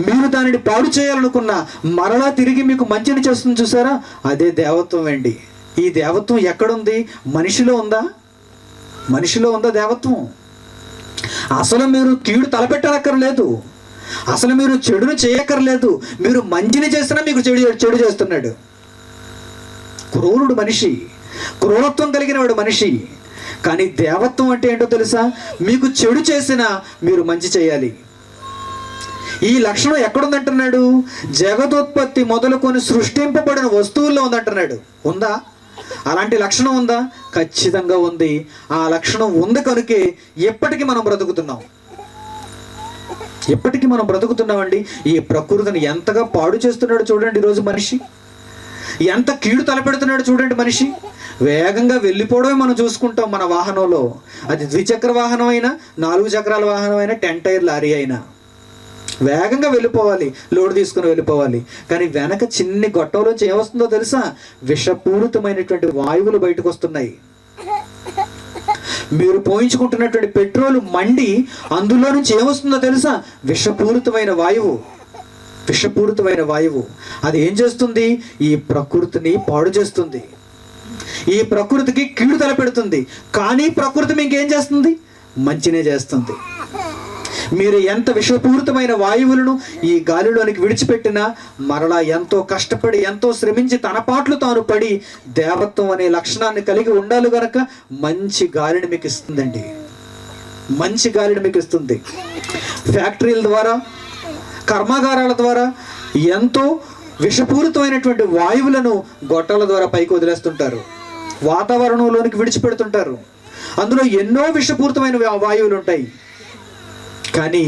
A: మీరు దానిని పాడు చేయాలనుకున్నా మరలా తిరిగి మీకు మంచిని చేస్తుంది చూసారా? అదే దేవత్వం అండి. ఈ దేవత్వం ఎక్కడుంది? మనిషిలో ఉందా? మనిషిలో ఉందా దేవత్వం? అసలు మీరు కీడు తలపెట్టనక్కర్లేదు, అసలు మీరు చెడును చేయక్కర్లేదు. మీరు మంచిని చేసినా మీకు చెడు చేస్తున్నాడు. క్రూరుడు మనిషి, క్రూరత్వం కలిగిన వాడు మనిషి. కానీ దేవత్వం అంటే ఏంటో తెలుసా? మీకు చెడు చేసినా మీరు మంచి చేయాలి. ఈ లక్షణం ఎక్కడుందంటున్నాడు? జగదోత్పత్తి మొదలుకొని సృష్టింపబడిన వస్తువుల్లో ఉందంటున్నాడు. ఉందా? అలాంటి లక్షణం ఉందా? ఖచ్చితంగా ఉంది. ఆ లక్షణం ఉంది కనుకే ఎప్పటికీ మనం బ్రతుకుతున్నాం. ఎప్పటికీ మనం బ్రతుకుతున్నామండి. ఈ ప్రకృతిని ఎంతగా పాడు చేస్తున్నాడు చూడండి ఈరోజు మనిషి, ఎంత కీడు తలపెడుతున్నాడు చూడండి మనిషి. వేగంగా వెళ్ళిపోవడమే మనం చూసుకుంటాం మన వాహనంలో. అది ద్విచక్ర వాహనం అయినా, 4 చక్రాల వాహనం అయినా, 10 టైర్ లారీ అయినా వేగంగా వెళ్ళిపోవాలి, లోడ్ తీసుకుని వెళ్ళిపోవాలి. కానీ వెనక చిన్ని గొట్టంలోంచి ఏమొస్తుందో తెలుసా? విషపూరితమైనటువంటి వాయువులు బయటకు వస్తున్నాయి. మీరు పోయించుకుంటున్నటువంటి పెట్రోల్ మండి అందులో నుంచి ఏమొస్తుందో తెలుసా? విషపూరితమైన వాయువు, విషపూరితమైన వాయువు. అది ఏం చేస్తుంది? ఈ ప్రకృతిని పాడు చేస్తుంది, ఈ ప్రకృతికి కీడు తలపెడుతుంది. కానీ ప్రకృతి మీకు ఏం చేస్తుంది? మంచినే చేస్తుంది. మీరు ఎంత విషపూరితమైన వాయువులను ఈ గాలిలోనికి విడిచిపెట్టినా మరలా ఎంతో కష్టపడి, ఎంతో శ్రమించి, తన పాటలు తాను పడి దేవత్వం అనే లక్షణాన్ని కలిగి ఉండాలి గనక మంచి గాలిని మీకు ఇస్తుందండి, మంచి గాలిని మీకు ఇస్తుంది. ఫ్యాక్టరీల ద్వారా, కర్మాగారాల ద్వారా ఎంతో విషపూరితమైనటువంటి వాయువులను గొట్టాల ద్వారా పైకి వదిలేస్తుంటారు, వాతావరణంలోనికి విడిచిపెడుతుంటారు. అందులో ఎన్నో విషపూరితమైన వాయువులు ఉంటాయి. కానీ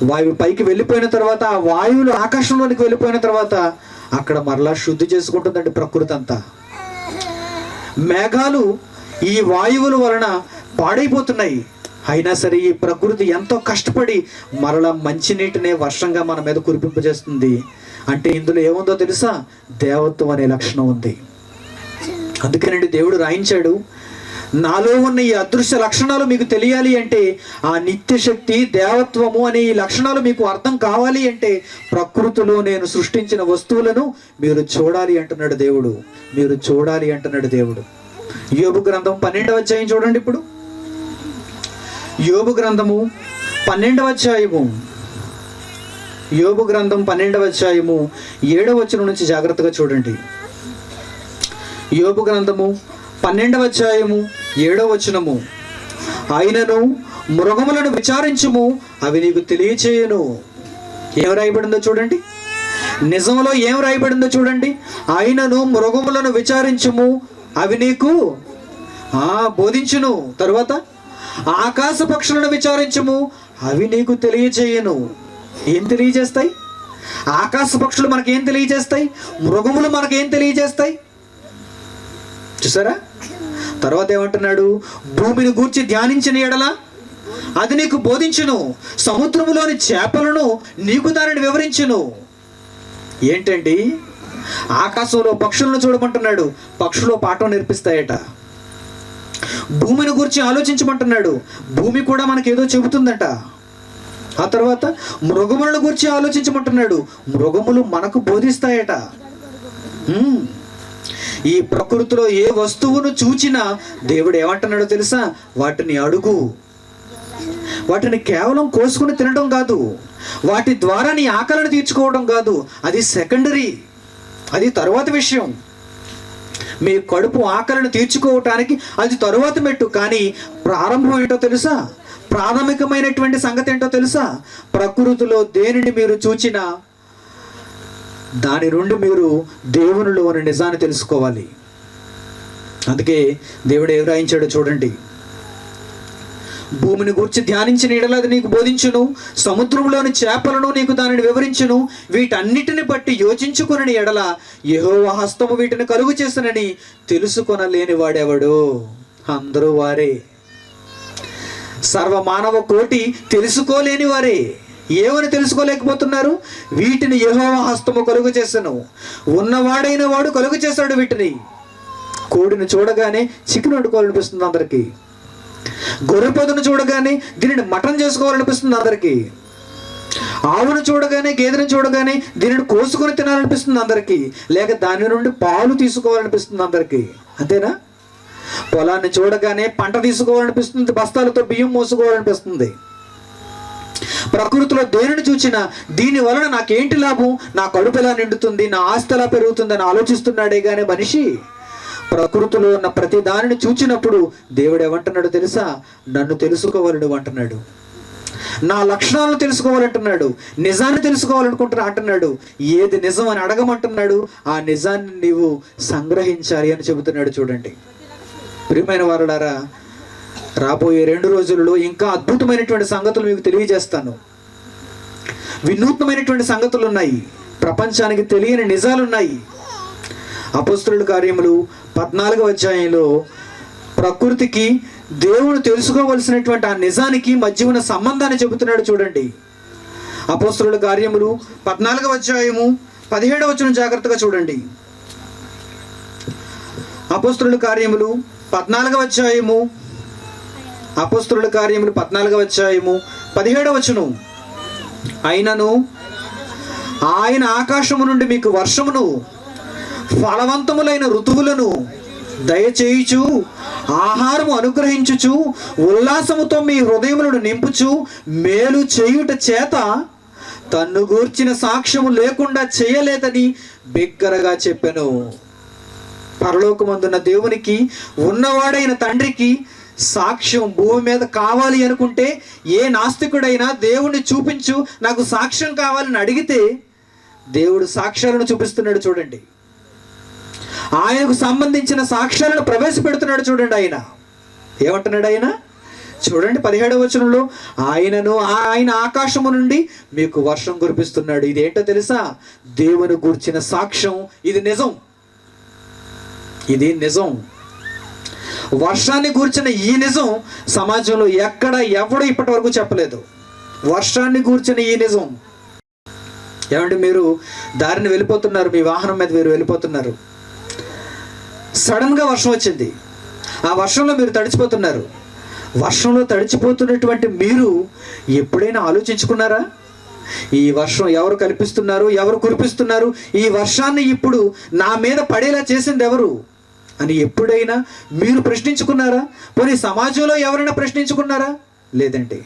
A: వాయువు పైకి వెళ్ళిపోయిన తర్వాత, ఆ వాయువులు ఆకాశంలోనికి వెళ్ళిపోయిన తర్వాత అక్కడ మరలా శుద్ధి చేసుకుంటుందండి ప్రకృతి అంతా. మేఘాలు ఈ వాయువుల వలన పాడైపోతున్నాయి. అయినా సరే ఈ ప్రకృతి ఎంతో కష్టపడి మరలా మంచినీటినే వర్షంగా మన మీద కురిపింపజేస్తుంది. అంటే ఇందులో ఏముందో తెలుసా? దేవత్వం అనే లక్షణం ఉంది. అందుకేనండి దేవుడు రాయించాడు, నాలో ఉన్న ఈ అదృశ్య లక్షణాలు మీకు తెలియాలి అంటే, ఆ నిత్యశక్తి, దేవత్వము అనే ఈ లక్షణాలు మీకు అర్థం కావాలి అంటే, ప్రకృతిలో నేను సృష్టించిన వస్తువులను మీరు చూడాలి అంటున్నాడు దేవుడు, మీరు చూడాలి అంటున్నాడు దేవుడు. యోబు గ్రంథం 12వ అధ్యాయం చూడండి. ఇప్పుడు యోబు గ్రంథము 12వ అధ్యాయము, యోబు గ్రంథం 12వ అధ్యాయము 7వ వచనం నుంచి జాగ్రత్తగా చూడండి. యోబు గ్రంథము 12వ అధ్యాయము 7వ వచనము, ఆయనను మృగములను విచారించుము, అవి నీకు తెలియచేయను. ఏం రాయబడిందో చూడండి, నిజంలో ఏం రాయబడిందో చూడండి. ఆయనను మృగములను విచారించుము, అవి నీకు బోధించును. తరువాత ఆకాశ పక్షులను విచారించుము, అవి నీకు తెలియచేయను. ఏం తెలియజేస్తాయి? ఆకాశ పక్షులు మనకేం తెలియజేస్తాయి? మృగములు మనకేం తెలియజేస్తాయి? చూసారా? తర్వాత ఏమంటున్నాడు? భూమిని గూర్చి ధ్యానించిన ఎడల అది నీకు బోధించును, సముద్రములోని చేపలను నీకు దానిని వివరించును. ఏంటండి? ఆకాశంలో పక్షులను చూడమంటున్నాడు, పక్షులు పాఠం నేర్పిస్తాయట. భూమిని గురించి ఆలోచించమంటున్నాడు, భూమి కూడా మనకేదో చెబుతుందట. ఆ తర్వాత మృగములను గురించి ఆలోచించమంటున్నాడు, మృగములు మనకు బోధిస్తాయట. ఈ ప్రకృతిలో ఏ వస్తువును చూచినా దేవుడు ఏమంటున్నాడో తెలుసా? వాటిని అడుగు. వాటిని కేవలం కోసుకుని తినడం కాదు, వాటి ద్వారా నీ ఆకలిని తీర్చుకోవడం కాదు, అది సెకండరీ, అది తరువాత విషయం. మీ కడుపు ఆకలిని తీర్చుకోవటానికి అది తరువాత మెట్టు. కానీ ప్రారంభం ఏంటో తెలుసా? ప్రాథమికమైనటువంటి సంగతి ఏంటో తెలుసా? ప్రకృతిలో దేనిని మీరు చూచినా దాని నుండి మీరు దేవునిలో ఉన్న నిజాన్ని తెలుసుకోవాలి. అందుకే దేవుడు ఏం రాయించాడో చూడండి. భూమిని గూర్చి ధ్యానించిన ఎడల అది నీకు బోధించును, సముద్రంలోని చేపలను నీకు దానిని వివరించును. వీటన్నిటిని బట్టి యోచించుకుని ఎడల యెహోవా హస్తము వీటిని కలుగు చేసినని తెలుసుకొనలేని వాడెవడు? అందరూ వారే, సర్వమానవ కోటి తెలుసుకోలేని వారే. ఏమని తెలుసుకోలేకపోతున్నారు? వీటిని యెహోవా హస్తము కలుగు చేసెను. ఉన్నవాడైన వాడు కలుగు చేశాడు వీటిని. కోడిని చూడగానే చికెన్ వండుకోవాలనిపిస్తుంది అందరికీ, గొర్రెపొదను చూడగానే దీనిని మటన్ చేసుకోవాలనిపిస్తుంది అందరికీ, ఆవును చూడగానే, గేదెను చూడగానే దీనిని కోసుకొని తినాలనిపిస్తుంది అందరికీ, లేక దాని నుండి పాలు తీసుకోవాలనిపిస్తుంది అందరికీ. అంతేనా? పొలాన్ని చూడగానే పంట తీసుకోవాలనిపిస్తుంది, బస్తాలతో బియ్యం మోసుకోవాలనిపిస్తుంది. ప్రకృతిలో దేనిని చూచినా దీని వలన నాకేంటి లాభం, నా కడుపు ఎలా నిండుతుంది, నా ఆస్తి ఎలా పెరుగుతుందని ఆలోచిస్తున్నాడే కానీ మనిషి ప్రకృతిలో ఉన్న ప్రతి దానిని చూచినప్పుడు దేవుడు ఏమంటున్నాడు తెలుసా? నన్ను తెలుసుకోవాలని అంటున్నాడు, నా లక్షణాలను తెలుసుకోవాలంటున్నాడు, నిజాన్ని తెలుసుకోవాలనుకుంటున్నా అంటున్నాడు. ఏది నిజం అని అడగమంటున్నాడు, ఆ నిజాన్ని నీవు సంగ్రహించాలి అని చెబుతున్నాడు. చూడండి ప్రియమైన వారులారా, రాబోయే 2 రోజులలో ఇంకా అద్భుతమైనటువంటి సంగతులు మీకు తెలియజేస్తాను. వినూత్నమైనటువంటి సంగతులు ఉన్నాయి, ప్రపంచానికి తెలియని నిజాలు ఉన్నాయి. అపోస్తలుల కార్యములు 14వ అధ్యాయంలో ప్రకృతికి దేవుడు తెలుసుకోవలసినటువంటి ఆ నిజానికి మధ్య ఉన్న సంబంధాన్ని చెబుతున్నాడు చూడండి. అపోస్తలుల కార్యములు 14వ అధ్యాయము 17వ వచనం జాగ్రత్తగా చూడండి. అపోస్తలుల కార్యములు 14వ అధ్యాయము 17వ వచనం. అయినను ఆయన ఆకాశము నుండి మీకు వర్షమును ఫలవంతములైన ఋతువులను దయచేయుచు ఆహారము అనుగ్రహించుచు ఉల్లాసముతో మీ హృదయములను నింపుచు మేలు చేయుట చేత తన్ను గూర్చిన సాక్ష్యము లేకుండా చేయలేదని బిగ్గరగా చెప్పెను. పరలోకమందున్న దేవునికి, ఉన్నవాడైన తండ్రికి సాక్ష్యం భూమి మీద కావాలి అనుకుంటే ఏ నాస్తికుడైనా దేవుణ్ణి చూపించు, నాకు సాక్ష్యం కావాలని అడిగితే దేవుడు సాక్ష్యాలను చూపిస్తున్నాడు చూడండి. ఆయనకు సంబంధించిన సాక్ష్యాలను ప్రవేశపెడుతున్నాడు చూడండి. ఆయన ఏమంటున్నాడు? ఆయన చూడండి 17వ వచనంలో, ఆయన ఆకాశము నుండి మీకు వర్షం కురిపిస్తున్నాడు. ఇదేంటో తెలుసా? దేవుని గూర్చిన సాక్ష్యం. ఇది నిజం, ఇది నిజం. వర్షాన్ని గూర్చిన ఈ నిజం సమాజంలో ఎక్కడ ఎవడు ఇప్పటి వరకు చెప్పలేదు. వర్షాన్ని గూర్చిన ఈ నిజం. ఏమంటే మీరు దారిని వెళ్ళిపోతున్నారు, మీ వాహనం మీద మీరు వెళ్ళిపోతున్నారు, సడన్గా వర్షం వచ్చింది, ఆ వర్షంలో మీరు తడిచిపోతున్నారు. వర్షంలో తడిచిపోతున్నటువంటి మీరు ఎప్పుడైనా ఆలోచించుకున్నారా? ఈ వర్షం ఎవరు కల్పిస్తున్నారు, ఎవరు కురిపిస్తున్నారు, ఈ వర్షాన్ని ఇప్పుడు నా మీద పడేలా చేసింది ఎవరు అని ఎప్పుడైనా మీరు ప్రశ్నించుకున్నారా? పోనీ సమాజంలో ఎవరైనా ప్రశ్నించుకున్నారా? లేదండి.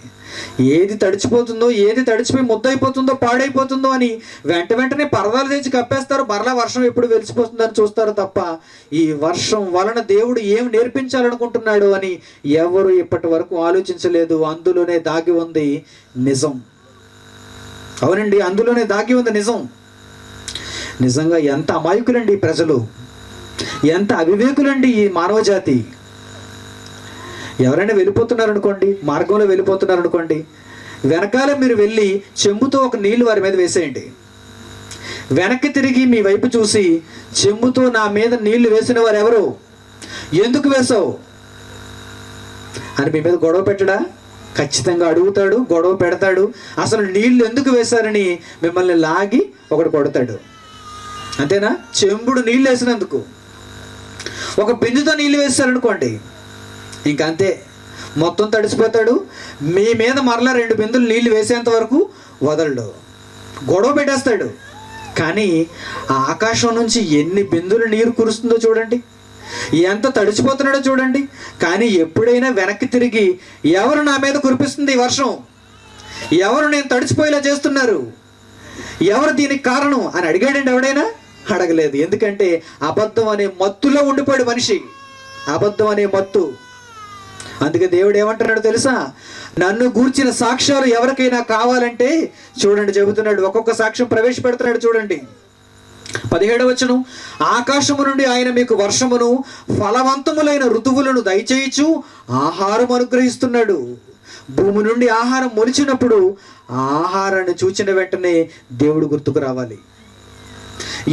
A: ఏది తడిచిపోతుందో, ఏది తడిచిపోయి ముద్దయిపోతుందో, పాడైపోతుందో అని వెంటనే పరదాలు తెచ్చి కప్పేస్తారు. మరలా వర్షం ఎప్పుడు వెలిసిపోతుందని చూస్తారు తప్ప ఈ వర్షం వలన దేవుడు ఏం నేర్పించాలనుకుంటున్నాడు అని ఎవరు ఇప్పటి వరకు ఆలోచించలేదు. అందులోనే దాగి ఉంది నిజం. అవునండి, అందులోనే దాగి ఉంది నిజం. నిజంగా ఎంత అమాయకులండి ఈ ప్రజలు, ఎంత అవివేకులండి ఈ మానవ జాతి. ఎవరైనా వెళ్ళిపోతున్నారు అనుకోండి, మార్గంలో వెళ్ళిపోతున్నారు అనుకోండి, వెనకాల మీరు వెళ్ళి చెంబుతో ఒక నీళ్లు వారి మీద వేసేయండి. వెనక్కి తిరిగి మీ వైపు చూసి, చెంబుతో నా మీద నీళ్లు వేసిన వారు ఎవరు, ఎందుకు వేసావు అని మీ మీద గొడవ పెట్టడా? ఖచ్చితంగా అడుగుతాడు, గొడవ పెడతాడు. అసలు నీళ్లు ఎందుకు వేశారని మిమ్మల్ని లాగి ఒకడు కొడతాడు. అంతేనా? చెంబుడు నీళ్ళు వేసినందుకు. ఒక బిందుతో నీళ్ళు వేస్తారనుకోండి, ఇంకంతే, మొత్తం తడిసిపోతాడు. మీ మీద మరలా 2 బిందులు నీళ్లు వేసేంత వరకు వదలడు, గొడవ పెట్టేస్తాడు. కానీ ఆ ఆకాశం నుంచి ఎన్ని బిందులు నీరు కురుస్తుందో చూడండి, ఎంత తడిచిపోతున్నాడో చూడండి. కానీ ఎప్పుడైనా వెనక్కి తిరిగి ఎవరు నా మీద కురిపిస్తుంది ఈ వర్షం, ఎవరు నేను తడిచిపోయేలా చేస్తున్నారు, ఎవరు దీనికి కారణం అని అడిగాడండి ఎవడైనా? అడగలేదు. ఎందుకంటే అబద్ధం అనే మత్తులో ఉండిపోయాడు మనిషి, అబద్ధం అనే మత్తు. అందుకే దేవుడు ఏమంటున్నాడు తెలుసా? నన్ను గూర్చిన సాక్ష్యాలు ఎవరికైనా కావాలంటే చూడండి, చెబుతున్నాడు. ఒక్కొక్క సాక్ష్యం ప్రవేశపెడుతున్నాడు చూడండి. 17వ వచనం. ఆకాశము నుండి ఆయన మీకు వర్షమును ఫలవంతములైన ఋతువులను దయచేయచ్చు ఆహారం అనుగ్రహిస్తున్నాడు. భూమి నుండి ఆహారం మొలిచినప్పుడు ఆహారాన్ని చూచిన వెంటనే దేవుడు గుర్తుకు రావాలి.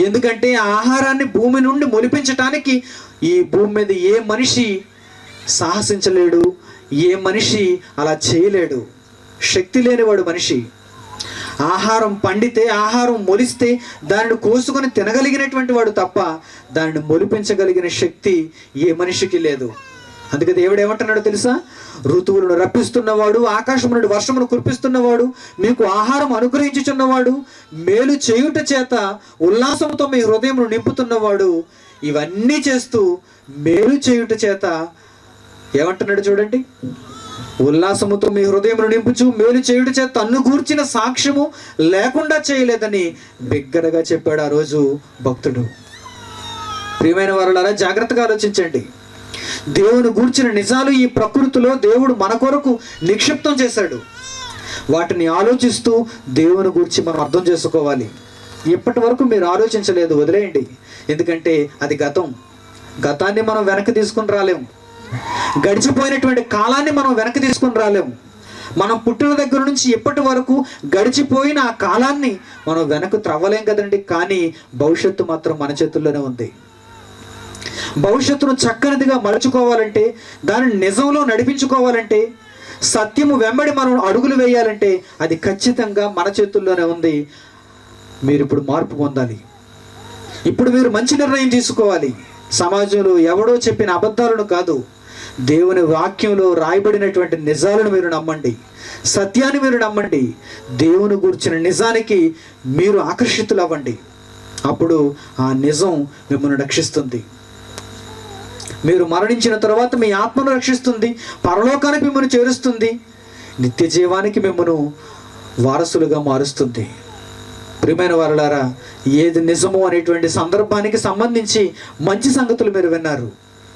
A: ఎందుకంటే ఆహారాన్ని భూమి నుండి మొలిపించటానికి ఈ భూమి మీద ఏ మనిషి సాహసించలేడు, ఏ మనిషి అలా చేయలేడు. శక్తి లేనివాడు మనిషి. ఆహారం పండితే, ఆహారం మొలిస్తే దానిని కోసుకొని తినగలిగినటువంటి వాడు తప్ప దానిని మొలిపించగలిగిన శక్తి ఏ మనిషికి లేదు. అందుకే దేవుడు ఏమంటున్నాడు తెలుసా? ఋతువులను రప్పిస్తున్నవాడు, ఆకాశం నుండి వర్షమును కురిపిస్తున్నవాడు, మీకు ఆహారం అనుగ్రహించుచున్నవాడు, మేలు చేయుట చేత ఉల్లాసంతో మీ హృదయమును నింపుతున్నవాడు, ఇవన్నీ చేస్తూ మేలు చేయుట చేత ఏమంటున్నాడు చూడండి, ఉల్లాసముతో మీ హృదయమును నింపుచు మేలు చేయుట చేత తన్ను గూర్చిన సాక్ష్యము లేకుండా చేయలేదని బిగ్గరగా చెప్పాడు ఆ రోజు భక్తుడు. ప్రియమైన వారులారా, జాగ్రత్తగా ఆలోచించండి. దేవుని గూర్చిన నిజాలు ఈ ప్రకృతిలో దేవుడు మన కొరకు నిక్షిప్తం చేశాడు. వాటిని ఆలోచిస్తూ దేవుని గూర్చి మనం అర్థం చేసుకోవాలి. ఇప్పటి వరకు మీరు ఆలోచించలేదు, వదిలేయండి. ఎందుకంటే అది గతం. గతాన్ని మనం వెనక్కి తీసుకుని రాలేము. గడిచిపోయినటువంటి కాలాన్ని మనం వెనక్కి తీసుకుని రాలేము. మనం పుట్టిన దగ్గర నుంచి ఇప్పటి వరకు గడిచిపోయిన ఆ కాలాన్ని మనం వెనక్కి త్రవ్వలేం కదండి. కానీ భవిష్యత్తు మాత్రం మన చేతుల్లోనే ఉంది. భవిష్యత్తును చక్కనిదిగా మలుచుకోవాలంటే, దానిని నిజంలో నడిపించుకోవాలంటే, సత్యము వెంబడి మనం అడుగులు వేయాలంటే అది ఖచ్చితంగా మన చేతుల్లోనే ఉంది. మీరు ఇప్పుడు మార్పు పొందాలి. ఇప్పుడు మీరు మంచి నిర్ణయం తీసుకోవాలి. సమాజంలో ఎవడో చెప్పిన అబద్ధాలను కాదు, దేవుని వాక్యంలో రాయబడినటువంటి నిజాలను మీరు నమ్మండి. సత్యాన్ని మీరు నమ్మండి. దేవుని గురించిన నిజానికి మీరు ఆకర్షితులు అవ్వండి. అప్పుడు ఆ నిజం మిమ్మల్ని రక్షిస్తుంది. మీరు మరణించిన తర్వాత మీ ఆత్మను రక్షిస్తుంది, పరలోకానికి మిమ్మల్ని చేరుస్తుంది, నిత్య జీవానికి మిమ్మల్ని వారసులుగా మారుస్తుంది. ప్రియమైన వారలారా, ఏది నిజమో అనేటువంటి సందర్భానికి సంబంధించి మంచి సంగతులు మీరు విన్నారు.